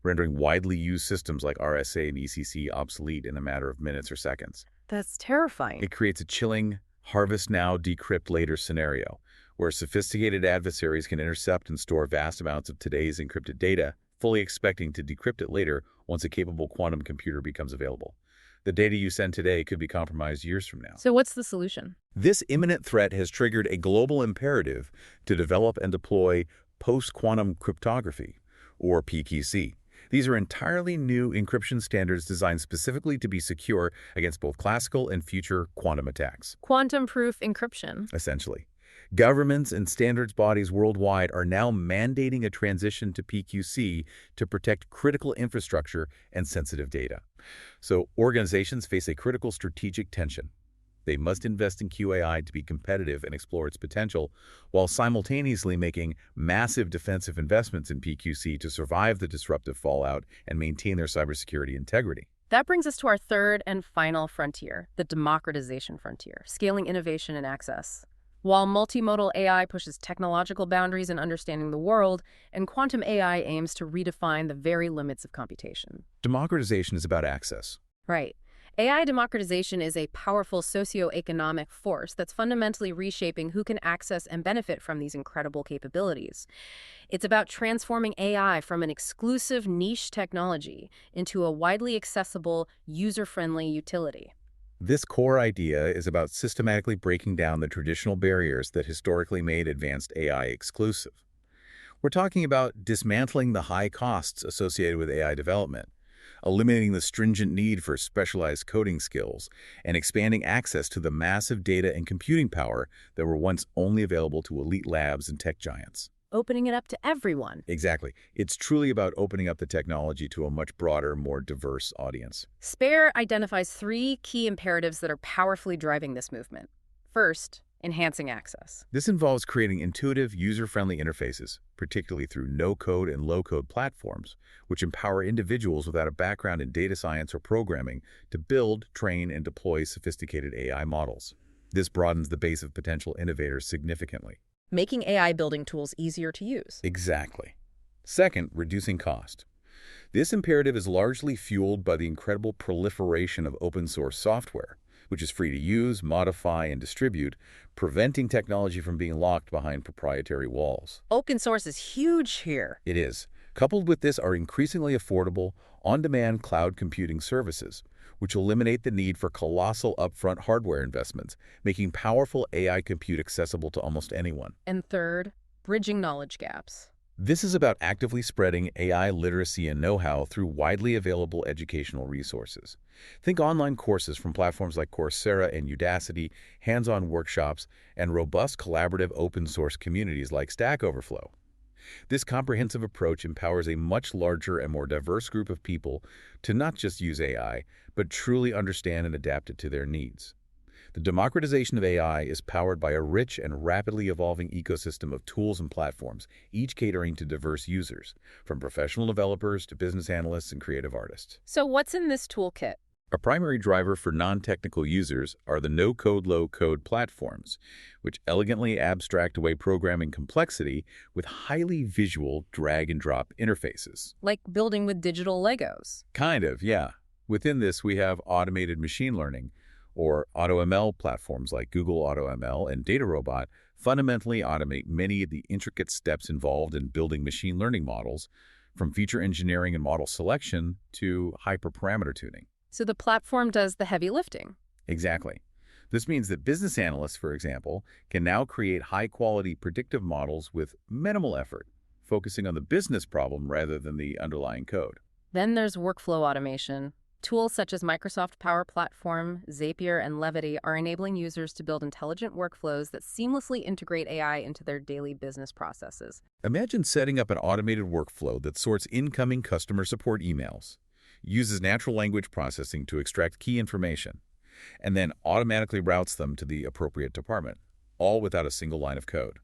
rendering widely used systems like RSA and ECC obsolete in a matter of minutes or seconds. That's terrifying. It creates a chilling harvest now, decrypt later scenario, where sophisticated adversaries can intercept and store vast amounts of today's encrypted data, fully expecting to decrypt it later once a capable quantum computer becomes available. The data you send today could be compromised years from now. So what's the solution? This imminent threat has triggered a global imperative to develop and deploy post-quantum cryptography, or PQC. These are entirely new encryption standards designed specifically to be secure against both classical and future quantum attacks. Quantum-proof encryption. Essentially, governments and standards bodies worldwide are now mandating a transition to PQC to protect critical infrastructure and sensitive data. So organizations face a critical strategic tension. They must invest in QAI to be competitive and explore its potential, while simultaneously making massive defensive investments in PQC to survive the disruptive fallout and maintain their cybersecurity integrity. That brings us to our third and final frontier, the democratization frontier, scaling innovation and access. While multimodal AI pushes technological boundaries in understanding the world, and quantum AI aims to redefine the very limits of computation. Democratization is about access. Right. AI democratization is a powerful socioeconomic force that's fundamentally reshaping who can access and benefit from these incredible capabilities. It's about transforming AI from an exclusive niche technology into a widely accessible, user-friendly utility. This core idea is about systematically breaking down the traditional barriers that historically made advanced AI exclusive. We're talking about dismantling the high costs associated with AI development, eliminating the stringent need for specialized coding skills, and expanding access to the massive data and computing power that were once only available to elite labs and tech giants. Opening it up to everyone. Exactly. It's truly about opening up the technology to a much broader, more diverse audience. Spare identifies three key imperatives that are powerfully driving this movement. First, enhancing access. This involves creating intuitive, user-friendly interfaces, particularly through no-code and low-code platforms, which empower individuals without a background in data science or programming to build, train, and deploy sophisticated AI models. This broadens the base of potential innovators significantly. Making AI building tools easier to use. Exactly. Second, reducing cost. This imperative is largely fueled by the incredible proliferation of open-source software, which is free to use, modify, and distribute, preventing technology from being locked behind proprietary walls. Open source is huge here. It is. Coupled with this are increasingly affordable, on-demand cloud computing services, which eliminate the need for colossal upfront hardware investments, making powerful AI compute accessible to almost anyone. And third, bridging knowledge gaps. This is about actively spreading AI literacy and know-how through widely available educational resources. Think online courses from platforms like Coursera and Udacity, hands-on workshops, and robust collaborative open-source communities like Stack Overflow. This comprehensive approach empowers a much larger and more diverse group of people to not just use AI, but truly understand and adapt it to their needs. The democratization of AI is powered by a rich and rapidly evolving ecosystem of tools and platforms, each catering to diverse users, from professional developers to business analysts and creative artists. So what's in this toolkit? A primary driver for non-technical users are the no-code, low-code platforms, which elegantly abstract away programming complexity with highly visual drag-and-drop interfaces. Like building with digital Legos. Kind of, yeah. Within this, we have automated machine learning, Or AutoML platforms like Google AutoML and DataRobot fundamentally automate many of the intricate steps involved in building machine learning models, from feature engineering and model selection to hyperparameter tuning. So the platform does the heavy lifting. Exactly. This means that business analysts, for example, can now create high-quality predictive models with minimal effort, focusing on the business problem rather than the underlying code. Then there's workflow automation. Tools such as Microsoft Power Platform, Zapier, and Levity are enabling users to build intelligent workflows that seamlessly integrate AI into their daily business processes. Imagine setting up an automated workflow that sorts incoming customer support emails, uses natural language processing to extract key information, and then automatically routes them to the appropriate department, all without a single line of code.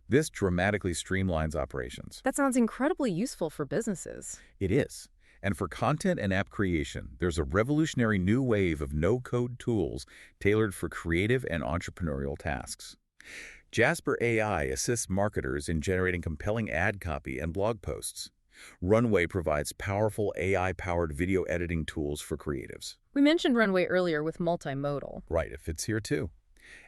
This dramatically streamlines operations. That sounds incredibly useful for businesses. It is. And for content and app creation, there's a revolutionary new wave of no-code tools tailored for creative and entrepreneurial tasks. Jasper AI assists marketers in generating compelling ad copy and blog posts. Runway provides powerful AI-powered video editing tools for creatives. We mentioned Runway earlier with multimodal. Right, it fits here too.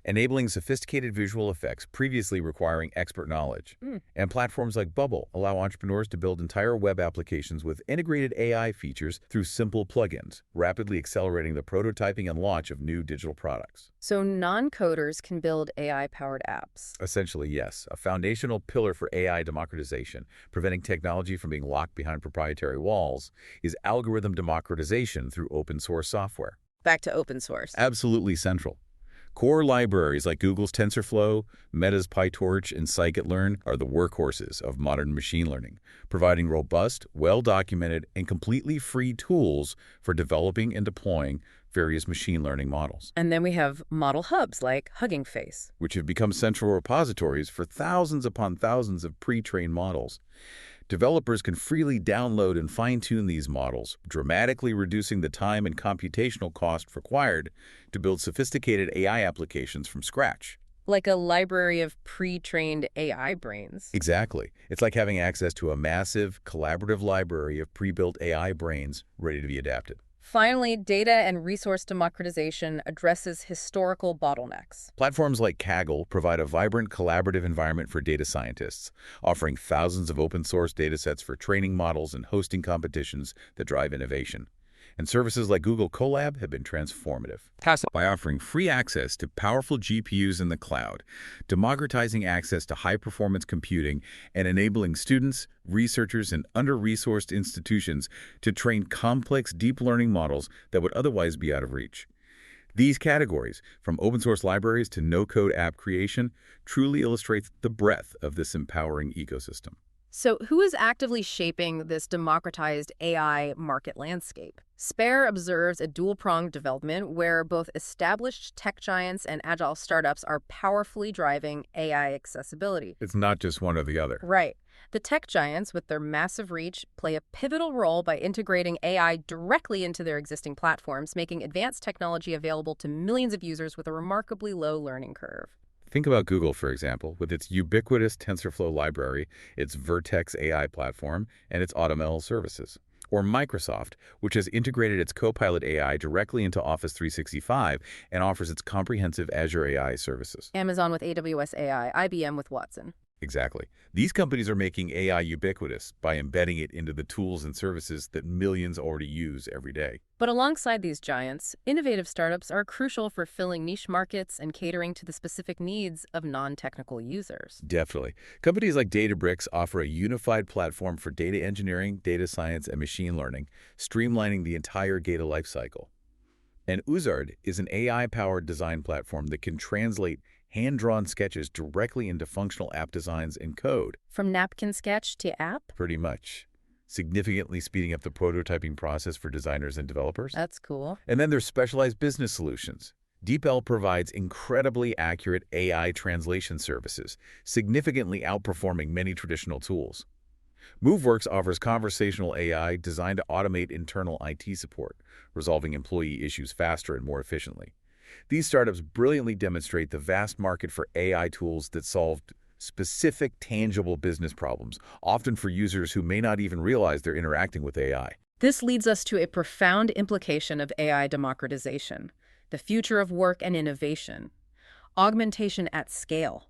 Enabling sophisticated visual effects previously requiring expert knowledge. And platforms like Bubble allow entrepreneurs to build entire web applications with integrated AI features through simple plugins, rapidly accelerating the prototyping and launch of new digital products. So non-coders can build AI-powered apps. Essentially, yes, a foundational pillar for AI democratization, preventing technology from being locked behind proprietary walls, is algorithm democratization through open source software. Back to open source. Absolutely central. Core libraries like Google's TensorFlow, Meta's PyTorch, and scikit-learn are the workhorses of modern machine learning, providing robust, well-documented, and completely free tools for developing and deploying various machine learning models. And then we have model hubs like Hugging Face, which have become central repositories for thousands upon thousands of pre-trained models. Developers can freely download and fine-tune these models, dramatically reducing the time and computational cost required to build sophisticated AI applications from scratch. Like a library of pre-trained AI brains. Exactly. It's like having access to a massive, collaborative library of pre-built AI brains ready to be adapted. Finally, data and resource democratization addresses historical bottlenecks. Platforms like Kaggle provide a vibrant collaborative environment for data scientists, offering thousands of open-source datasets for training models and hosting competitions that drive innovation. And services like Google Colab have been transformative by offering free access to powerful GPUs in the cloud, democratizing access to high-performance computing, and enabling students, researchers, and under-resourced institutions to train complex deep learning models that would otherwise be out of reach. These categories, from open-source libraries to no-code app creation, truly illustrates the breadth of this empowering ecosystem. So who is actively shaping this democratized AI market landscape? Spare observes a dual-pronged development where both established tech giants and agile startups are powerfully driving AI accessibility. It's not just one or the other. Right. The tech giants, with their massive reach, play a pivotal role by integrating AI directly into their existing platforms, making advanced technology available to millions of users with a remarkably low learning curve. Think about Google, for example, with its ubiquitous TensorFlow library, its Vertex AI platform, and its AutoML services. Or Microsoft, which has integrated its Copilot AI directly into Office 365 and offers its comprehensive Azure AI services. Amazon with AWS AI, IBM with Watson. Exactly. These companies are making AI ubiquitous by embedding it into the tools and services that millions already use every day. But alongside these giants, innovative startups are crucial for filling niche markets and catering to the specific needs of non-technical users. Definitely. Companies like Databricks offer a unified platform for data engineering, data science, and machine learning, streamlining the entire data lifecycle. And Uzard is an AI-powered design platform that can translate hand-drawn sketches directly into functional app designs and code. From napkin sketch to app? Pretty much. Significantly speeding up the prototyping process for designers and developers. That's cool. And then there's specialized business solutions. DeepL provides incredibly accurate AI translation services, significantly outperforming many traditional tools. MoveWorks offers conversational AI designed to automate internal IT support, resolving employee issues faster and more efficiently. These startups brilliantly demonstrate the vast market for AI tools that solve specific, tangible business problems, often for users who may not even realize they're interacting with AI. This leads us to a profound implication of AI democratization. the future of work and innovation, augmentation at scale.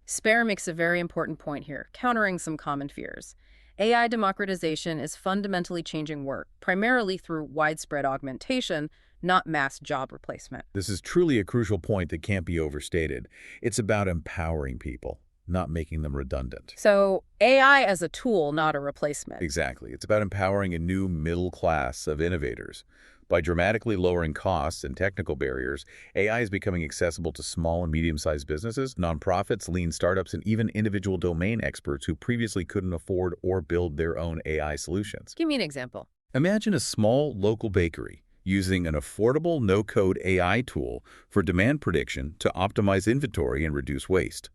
Spare makes a very important point here, countering some common fears. AI democratization is fundamentally changing work, primarily through widespread augmentation, not mass job replacement. This is truly a crucial point that can't be overstated. It's about empowering people, not making them redundant. So, AI as a tool, not a replacement. Exactly. It's about empowering a new middle class of innovators. By dramatically lowering costs and technical barriers, AI is becoming accessible to small and medium-sized businesses, nonprofits, lean startups, and even individual domain experts who previously couldn't afford or build their own AI solutions. Give me an example. Imagine a small local bakery using an affordable no-code AI tool for demand prediction to optimize inventory and reduce waste.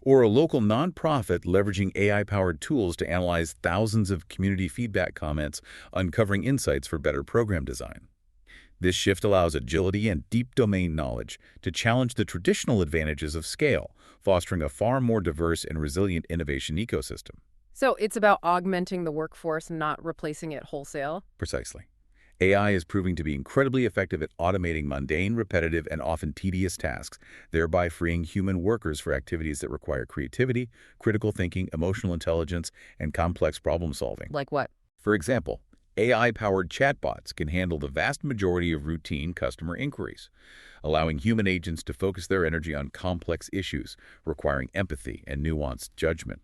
Or a local nonprofit leveraging AI-powered tools to analyze thousands of community feedback comments, uncovering insights for better program design. This shift allows agility and deep domain knowledge to challenge the traditional advantages of scale, fostering a far more diverse and resilient innovation ecosystem. So it's about augmenting the workforce, not replacing it wholesale? Precisely. AI is proving to be incredibly effective at automating mundane, repetitive, and often tedious tasks, thereby freeing human workers for activities that require creativity, critical thinking, emotional intelligence, and complex problem solving. Like what? For example, AI-powered chatbots can handle the vast majority of routine customer inquiries, allowing human agents to focus their energy on complex issues requiring empathy and nuanced judgment.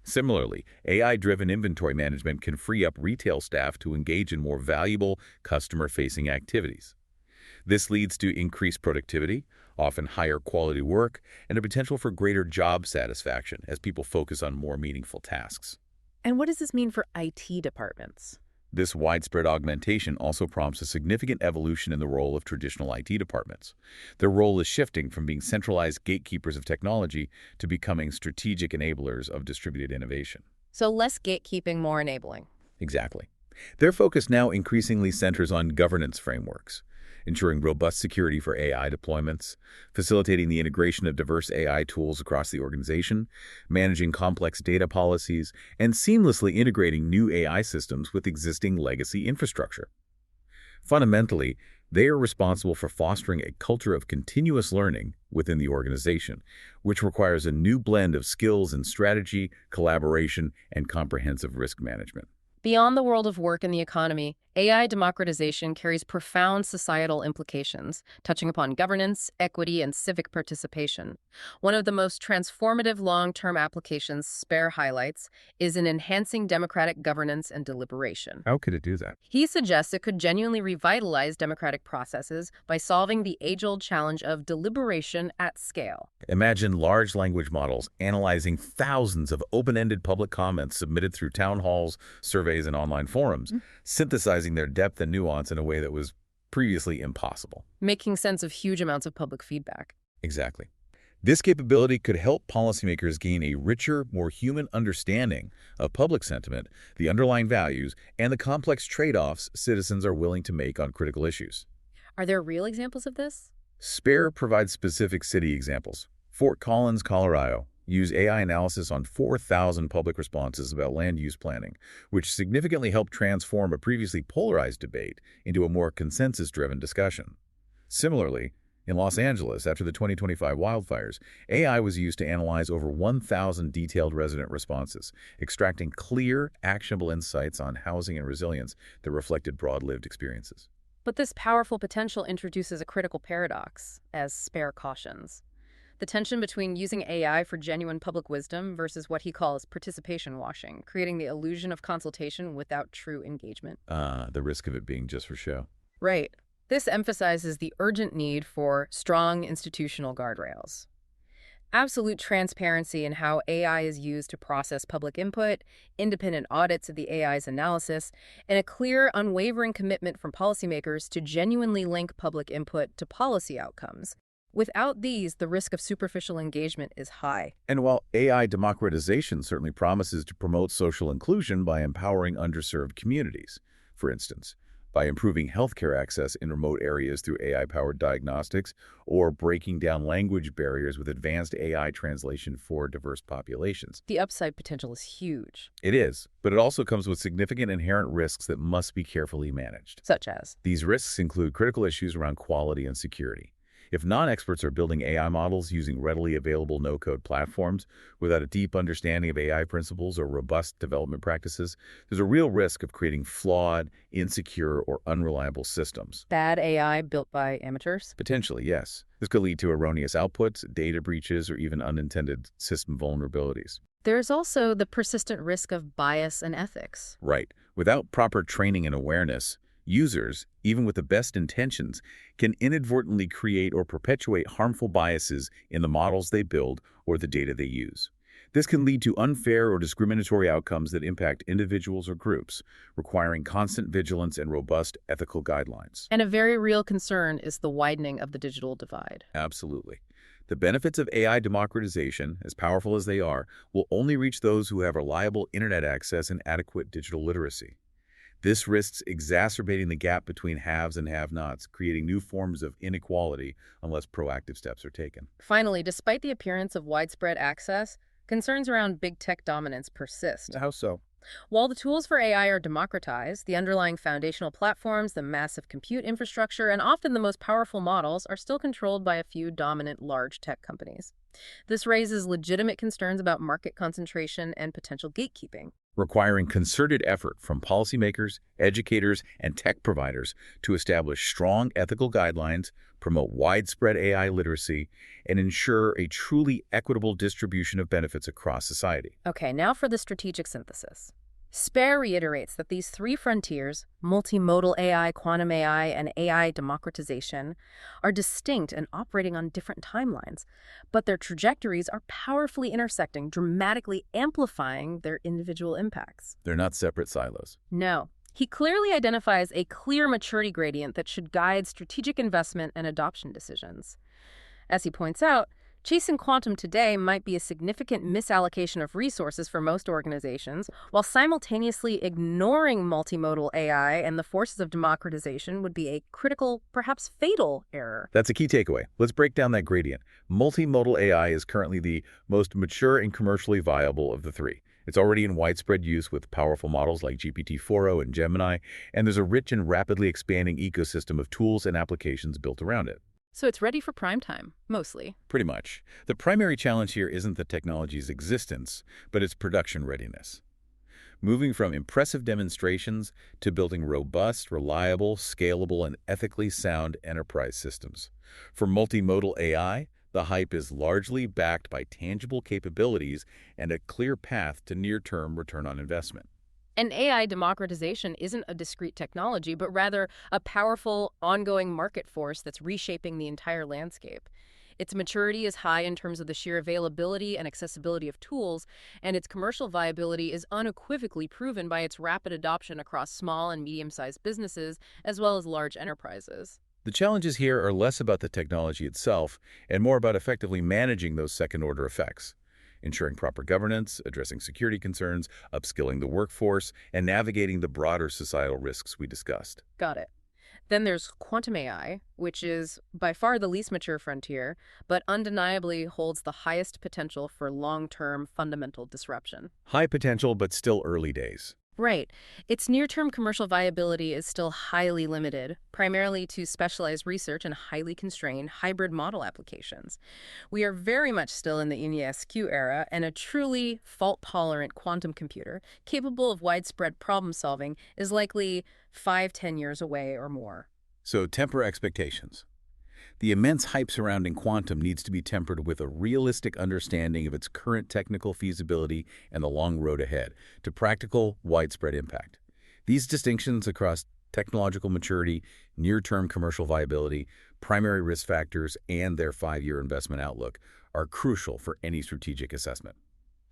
Similarly, AI-driven inventory management can free up retail staff to engage in more valuable, customer-facing activities. This leads to increased productivity, often higher quality work, and a potential for greater job satisfaction as people focus on more meaningful tasks. And what does this mean for IT departments? This widespread augmentation also prompts a significant evolution in the role of traditional IT departments. Their role is shifting from being centralized gatekeepers of technology to becoming strategic enablers of distributed innovation. So less gatekeeping, more enabling. Exactly. Their focus now increasingly centers on governance frameworks, ensuring robust security for AI deployments, facilitating the integration of diverse AI tools across the organization, managing complex data policies, and seamlessly integrating new AI systems with existing legacy infrastructure. Fundamentally, they are responsible for fostering a culture of continuous learning within the organization, which requires a new blend of skills in strategy, collaboration, and comprehensive risk management. Beyond the world of work and the economy, AI democratization carries profound societal implications, touching upon governance, equity, and civic participation. One of the most transformative long-term applications Spare highlights is in enhancing democratic governance and deliberation. How could it do that? He suggests it could genuinely revitalize democratic processes by solving the age-old challenge of deliberation at scale. Imagine large language models analyzing thousands of open-ended public comments submitted through town halls, surveys, and online forums, synthesizing their depth and nuance in a way that was previously impossible. Making sense of huge amounts of public feedback. Exactly. This capability could help policymakers gain a richer, more human understanding of public sentiment, the underlying values, and the complex trade-offs citizens are willing to make on critical issues. Are there real examples of this? Spare provides specific city examples. Fort Collins, Colorado, used AI analysis on 4,000 public responses about land use planning, which significantly helped transform a previously polarized debate into a more consensus-driven discussion. Similarly, in Los Angeles, after the 2025 wildfires, AI was used to analyze over 1,000 detailed resident responses, extracting clear, actionable insights on housing and resilience that reflected broad lived experiences. But this powerful potential introduces a critical paradox, as Spare cautions. The tension between using AI for genuine public wisdom versus what he calls participation washing, creating the illusion of consultation without true engagement. The risk of it being just for show. Right. This emphasizes the urgent need for strong institutional guardrails. Absolute transparency in how AI is used to process public input, independent audits of the AI's analysis, and a clear, unwavering commitment from policymakers to genuinely link public input to policy outcomes. Without these, the risk of superficial engagement is high. And while AI democratization certainly promises to promote social inclusion by empowering underserved communities, for instance, by improving healthcare access in remote areas through AI-powered diagnostics or breaking down language barriers with advanced AI translation for diverse populations. The upside potential is huge. It is, but it also comes with significant inherent risks that must be carefully managed. Such as? These risks include critical issues around quality and security. If non-experts are building AI models using readily available no-code platforms without a deep understanding of AI principles or robust development practices, there's a real risk of creating flawed, insecure, or unreliable systems. Bad AI built by amateurs? Potentially, yes. This could lead to erroneous outputs, data breaches, or even unintended system vulnerabilities. There's also the persistent risk of bias and ethics. Right. Without proper training and awareness, users, even with the best intentions, can inadvertently create or perpetuate harmful biases in the models they build or the data they use. This can lead to unfair or discriminatory outcomes that impact individuals or groups, requiring constant vigilance and robust ethical guidelines. And a very real concern is the widening of the digital divide. Absolutely. The benefits of AI democratization, as powerful as they are, will only reach those who have reliable internet access and adequate digital literacy. This risks exacerbating the gap between haves and have-nots, creating new forms of inequality unless proactive steps are taken. Finally, despite the appearance of widespread access, concerns around big tech dominance persist. How so? While the tools for AI are democratized, the underlying foundational platforms, the massive compute infrastructure, and often the most powerful models are still controlled by a few dominant large tech companies. This raises legitimate concerns about market concentration and potential gatekeeping. Requiring concerted effort from policymakers, educators, and tech providers to establish strong ethical guidelines, promote widespread AI literacy, and ensure a truly equitable distribution of benefits across society. Okay, now for the strategic synthesis. Spare reiterates that these three frontiers, multimodal AI, quantum AI, and AI democratization, are distinct and operating on different timelines, but their trajectories are powerfully intersecting, dramatically amplifying their individual impacts. They're not separate silos. No. He clearly identifies a clear maturity gradient that should guide strategic investment and adoption decisions. As he points out, chasing quantum today might be a significant misallocation of resources for most organizations, while simultaneously ignoring multimodal AI and the forces of democratization would be a critical, perhaps fatal error. That's a key takeaway. Let's break down that gradient. Multimodal AI is currently the most mature and commercially viable of the three. It's already in widespread use with powerful models like GPT-4o and Gemini, and there's a rich and rapidly expanding ecosystem of tools and applications built around it. So it's ready for prime time, mostly. Pretty much. The primary challenge here isn't the technology's existence, but its production readiness. Moving from impressive demonstrations to building robust, reliable, scalable, and ethically sound enterprise systems. For multimodal AI, the hype is largely backed by tangible capabilities and a clear path to near-term return on investment. And AI democratization isn't a discrete technology, but rather a powerful, ongoing market force that's reshaping the entire landscape. Its maturity is high in terms of the sheer availability and accessibility of tools, and its commercial viability is unequivocally proven by its rapid adoption across small and medium-sized businesses, as well as large enterprises. The challenges here are less about the technology itself and more about effectively managing those second-order effects. Ensuring proper governance, addressing security concerns, upskilling the workforce, and navigating the broader societal risks we discussed. Got it. Then there's quantum AI, which is by far the least mature frontier, but undeniably holds the highest potential for long-term fundamental disruption. High potential, but still early days. Right. Its near-term commercial viability is still highly limited, primarily to specialized research and highly constrained hybrid model applications. We are very much still in the INESQ era, and a truly fault-tolerant quantum computer, capable of widespread problem-solving, is likely 5–10 years away or more. So temper expectations. The immense hype surrounding quantum needs to be tempered with a realistic understanding of its current technical feasibility and the long road ahead to practical, widespread impact. These distinctions across technological maturity, near-term commercial viability, primary risk factors, and their 5-year investment outlook are crucial for any strategic assessment.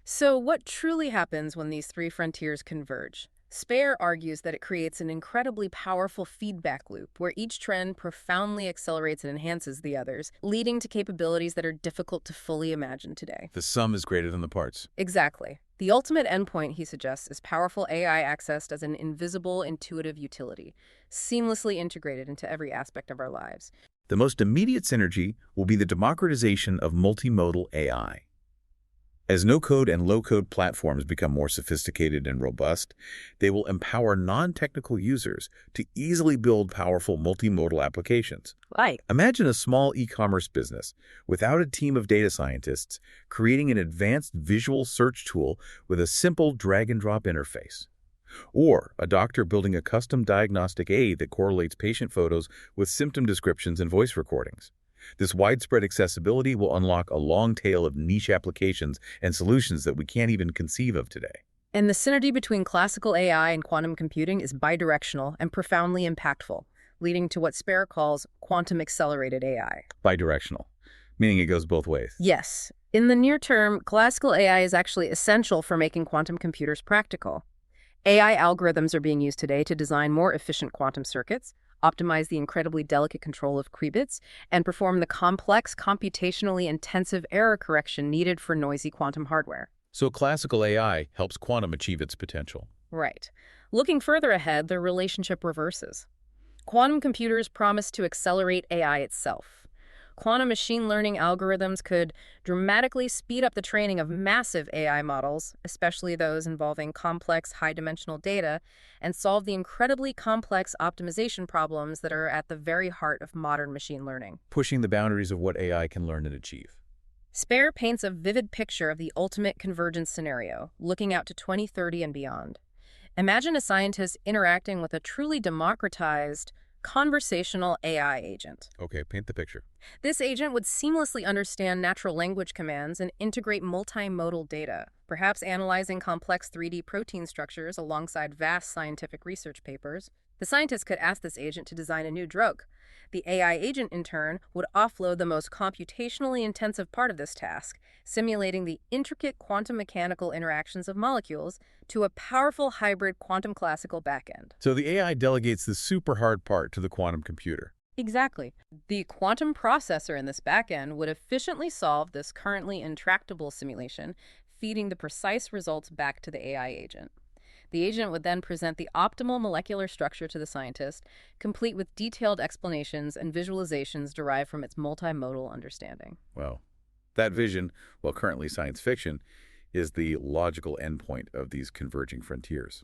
So what truly happens when these three frontiers converge? Speer argues that it creates an incredibly powerful feedback loop where each trend profoundly accelerates and enhances the others, leading to capabilities that are difficult to fully imagine today. The sum is greater than the parts. Exactly. The ultimate endpoint, he suggests, is powerful AI accessed as an invisible, intuitive utility, seamlessly integrated into every aspect of our lives. The most immediate synergy will be the democratization of multimodal AI. As no-code and low-code platforms become more sophisticated and robust, they will empower non-technical users to easily build powerful multimodal applications. Like, Imagine a small e-commerce business without a team of data scientists creating an advanced visual search tool with a simple drag-and-drop interface. Or a doctor building a custom diagnostic aid that correlates patient photos with symptom descriptions and voice recordings. This widespread accessibility will unlock a long tail of niche applications and solutions that we can't even conceive of today. and the synergy between classical AI and quantum computing is bidirectional and profoundly impactful, leading to what Speer calls quantum accelerated AI. Bidirectional, meaning it goes both ways. Yes, in the near term, classical AI is actually essential for making quantum computers practical. AI algorithms are being used today to design more efficient quantum circuits, optimize the incredibly delicate control of qubits, and perform the complex, computationally intensive error correction needed for noisy quantum hardware. So classical AI helps quantum achieve its potential. Right. Looking further ahead, their relationship reverses. Quantum computers promise to accelerate AI itself. Quantum machine learning algorithms could dramatically speed up the training of massive AI models, especially those involving complex, high-dimensional data, and solve the incredibly complex optimization problems that are at the very heart of modern machine learning. Pushing the boundaries of what AI can learn and achieve. Speer paints a vivid picture of the ultimate convergence scenario, looking out to 2030 and beyond. Imagine a scientist interacting with a truly democratized, conversational AI agent. Okay, paint the picture. This agent would seamlessly understand natural language commands and integrate multimodal data, perhaps analyzing complex 3D protein structures alongside vast scientific research papers. The scientist could ask this agent to design a new drug. The AI agent, in turn, would offload the most computationally intensive part of this task, simulating the intricate quantum mechanical interactions of molecules to a powerful hybrid quantum classical backend. So the AI delegates the super hard part to the quantum computer. Exactly. The quantum processor in this backend would efficiently solve this currently intractable simulation, feeding the precise results back to the AI agent. The agent would then present the optimal molecular structure to the scientist, complete with detailed explanations and visualizations derived from its multimodal understanding. Well, that vision, while currently science fiction, is the logical endpoint of these converging frontiers.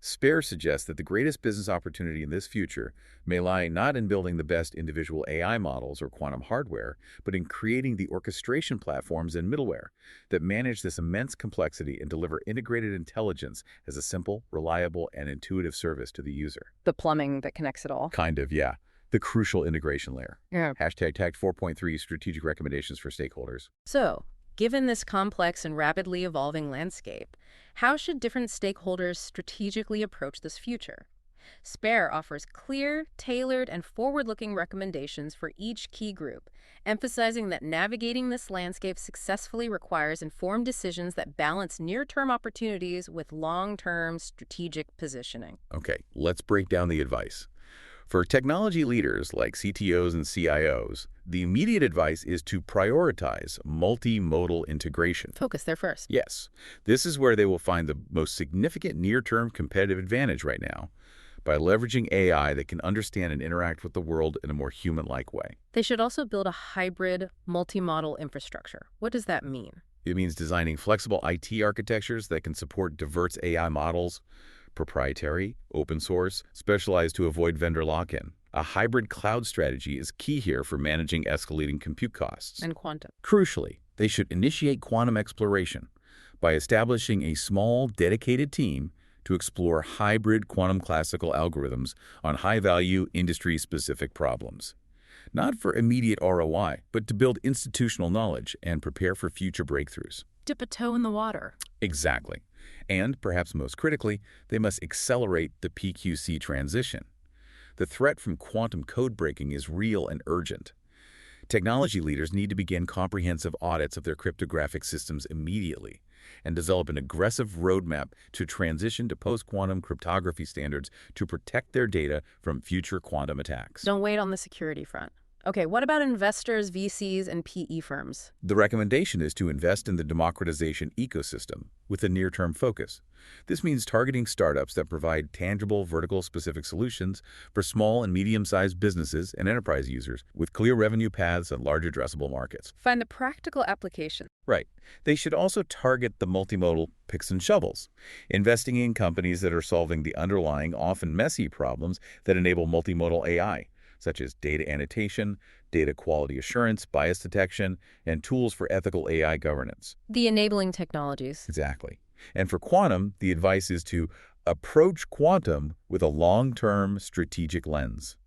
Speer suggests that the greatest business opportunity in this future may lie not in building the best individual AI models or quantum hardware, but in creating the orchestration platforms and middleware that manage this immense complexity and deliver integrated intelligence as a simple, reliable, and intuitive service to the user. The plumbing that connects it all. Kind of, yeah. The crucial integration layer. Yeah. Hashtag Tact 4.3 strategic recommendations for stakeholders. So, given this complex and rapidly evolving landscape, how should different stakeholders strategically approach this future? Speer offers clear, tailored, and forward-looking recommendations for each key group, emphasizing that navigating this landscape successfully requires informed decisions that balance near-term opportunities with long-term strategic positioning. Okay, let's break down the advice. For technology leaders like CTOs and CIOs, the immediate advice is to prioritize multimodal integration. Focus there first. Yes, this is where they will find the most significant near-term competitive advantage right now by leveraging AI that can understand and interact with the world in a more human-like way. They should also build a hybrid, multi-model infrastructure. What does that mean? It means designing flexible IT architectures that can support diverse AI models, proprietary, open source, specialized to avoid vendor lock-in. A hybrid cloud strategy is key here for managing escalating compute costs. And quantum. Crucially, they should initiate quantum exploration by establishing a small, dedicated team to explore hybrid quantum classical algorithms on high-value, industry-specific problems. Not for immediate ROI, but to build institutional knowledge and prepare for future breakthroughs. Dip a toe in the water. Exactly. And, perhaps most critically, they must accelerate the PQC transition. The threat from quantum code breaking is real and urgent. Technology leaders need to begin comprehensive audits of their cryptographic systems immediately and develop an aggressive roadmap to transition to post-quantum cryptography standards to protect their data from future quantum attacks. Don't wait on the security front. Okay, what about investors, VCs, and PE firms? The recommendation is to invest in the democratization ecosystem with a near-term focus. This means targeting startups that provide tangible, vertical-specific solutions for small and medium-sized businesses and enterprise users with clear revenue paths and large addressable markets. Find the practical application. Right. They should also target the multimodal picks and shovels, investing in companies that are solving the underlying, often messy problems that enable multimodal AI, such as data annotation, data quality assurance, bias detection, and tools for ethical AI governance. The enabling technologies. Exactly. And for quantum, the advice is to approach quantum with a long-term strategic lens.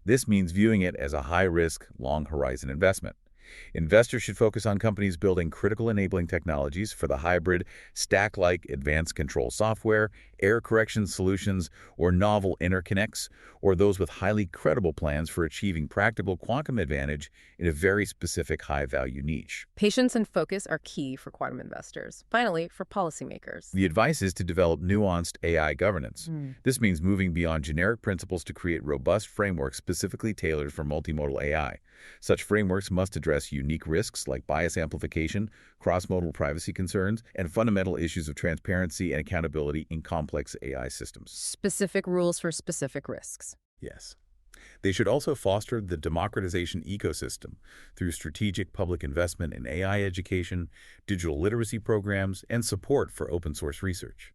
This means viewing it as a high-risk, long-horizon investment. Investors should focus on companies building critical enabling technologies for the hybrid, stack-like advanced control software, error correction solutions, or novel interconnects, or those with highly credible plans for achieving practical quantum advantage in a very specific high-value niche. Patience and focus are key for quantum investors. Finally, for policymakers. The advice is to develop nuanced AI governance. This means moving beyond generic principles to create robust frameworks specifically tailored for multimodal AI. Such frameworks must address unique risks like bias amplification, cross-modal privacy concerns, and fundamental issues of transparency and accountability in complex AI systems. Specific rules for specific risks. Yes. They should also foster the democratization ecosystem through strategic public investment in AI education, digital literacy programs, and support for open-source research.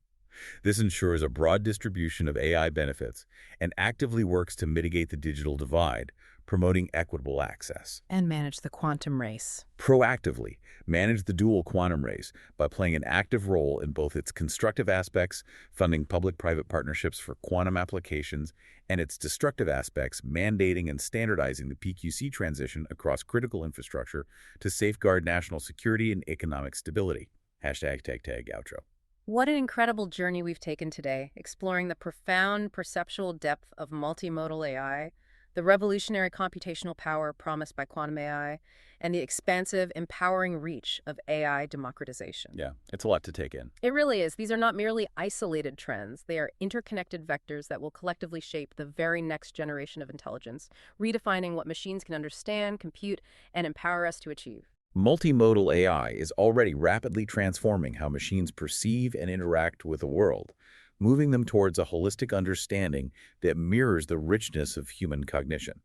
This ensures a broad distribution of AI benefits and actively works to mitigate the digital divide, promoting equitable access. And manage the quantum race. Proactively manage the dual quantum race by playing an active role in both its constructive aspects, funding public-private partnerships for quantum applications, and its destructive aspects, mandating and standardizing the PQC transition across critical infrastructure to safeguard national security and economic stability. #outro. What an incredible journey we've taken today, exploring the profound perceptual depth of multimodal AI, the revolutionary computational power promised by quantum AI, and the expansive, empowering reach of AI democratization. Yeah, it's a lot to take in. It really is. These are not merely isolated trends. They are interconnected vectors that will collectively shape the very next generation of intelligence, redefining what machines can understand, compute, and empower us to achieve. Multimodal AI is already rapidly transforming how machines perceive and interact with the world, moving them towards a holistic understanding that mirrors the richness of human cognition.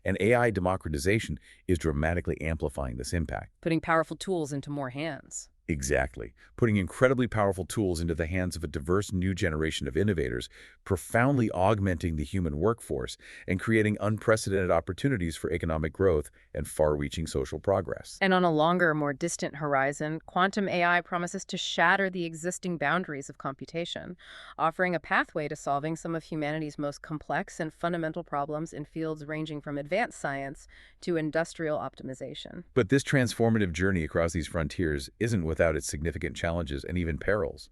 And AI democratization is dramatically amplifying this impact. Putting powerful tools into more hands. Exactly. Putting incredibly powerful tools into the hands of a diverse new generation of innovators, profoundly augmenting the human workforce and creating unprecedented opportunities for economic growth and far-reaching social progress. And on a longer, more distant horizon, quantum AI promises to shatter the existing boundaries of computation, offering a pathway to solving some of humanity's most complex and fundamental problems in fields ranging from advanced science to industrial optimization. But this transformative journey across these frontiers isn't without its significant challenges and even perils.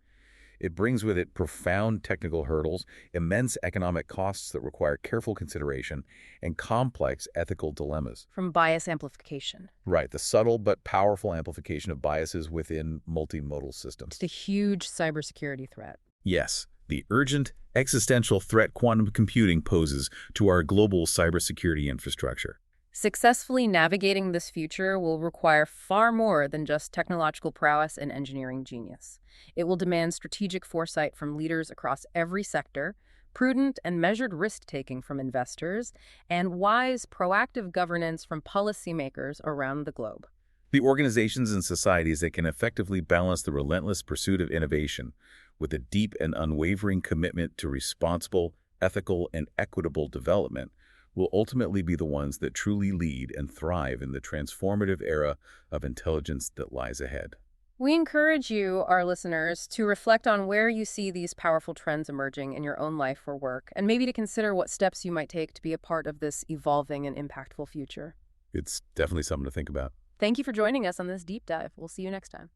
It brings with it profound technical hurdles, immense economic costs that require careful consideration, and complex ethical dilemmas. From bias amplification. Right, the subtle but powerful amplification of biases within multimodal systems. The huge cybersecurity threat. Yes, the urgent, existential threat quantum computing poses to our global cybersecurity infrastructure. Successfully navigating this future will require far more than just technological prowess and engineering genius. It will demand strategic foresight from leaders across every sector, prudent and measured risk-taking from investors, and wise, proactive governance from policymakers around the globe. The organizations and societies that can effectively balance the relentless pursuit of innovation with a deep and unwavering commitment to responsible, ethical, and equitable development will ultimately be the ones that truly lead and thrive in the transformative era of intelligence that lies ahead. We encourage you, our listeners, to reflect on where you see these powerful trends emerging in your own life or work, and maybe to consider what steps you might take to be a part of this evolving and impactful future. It's definitely something to think about. Thank you for joining us on this deep dive. We'll see you next time.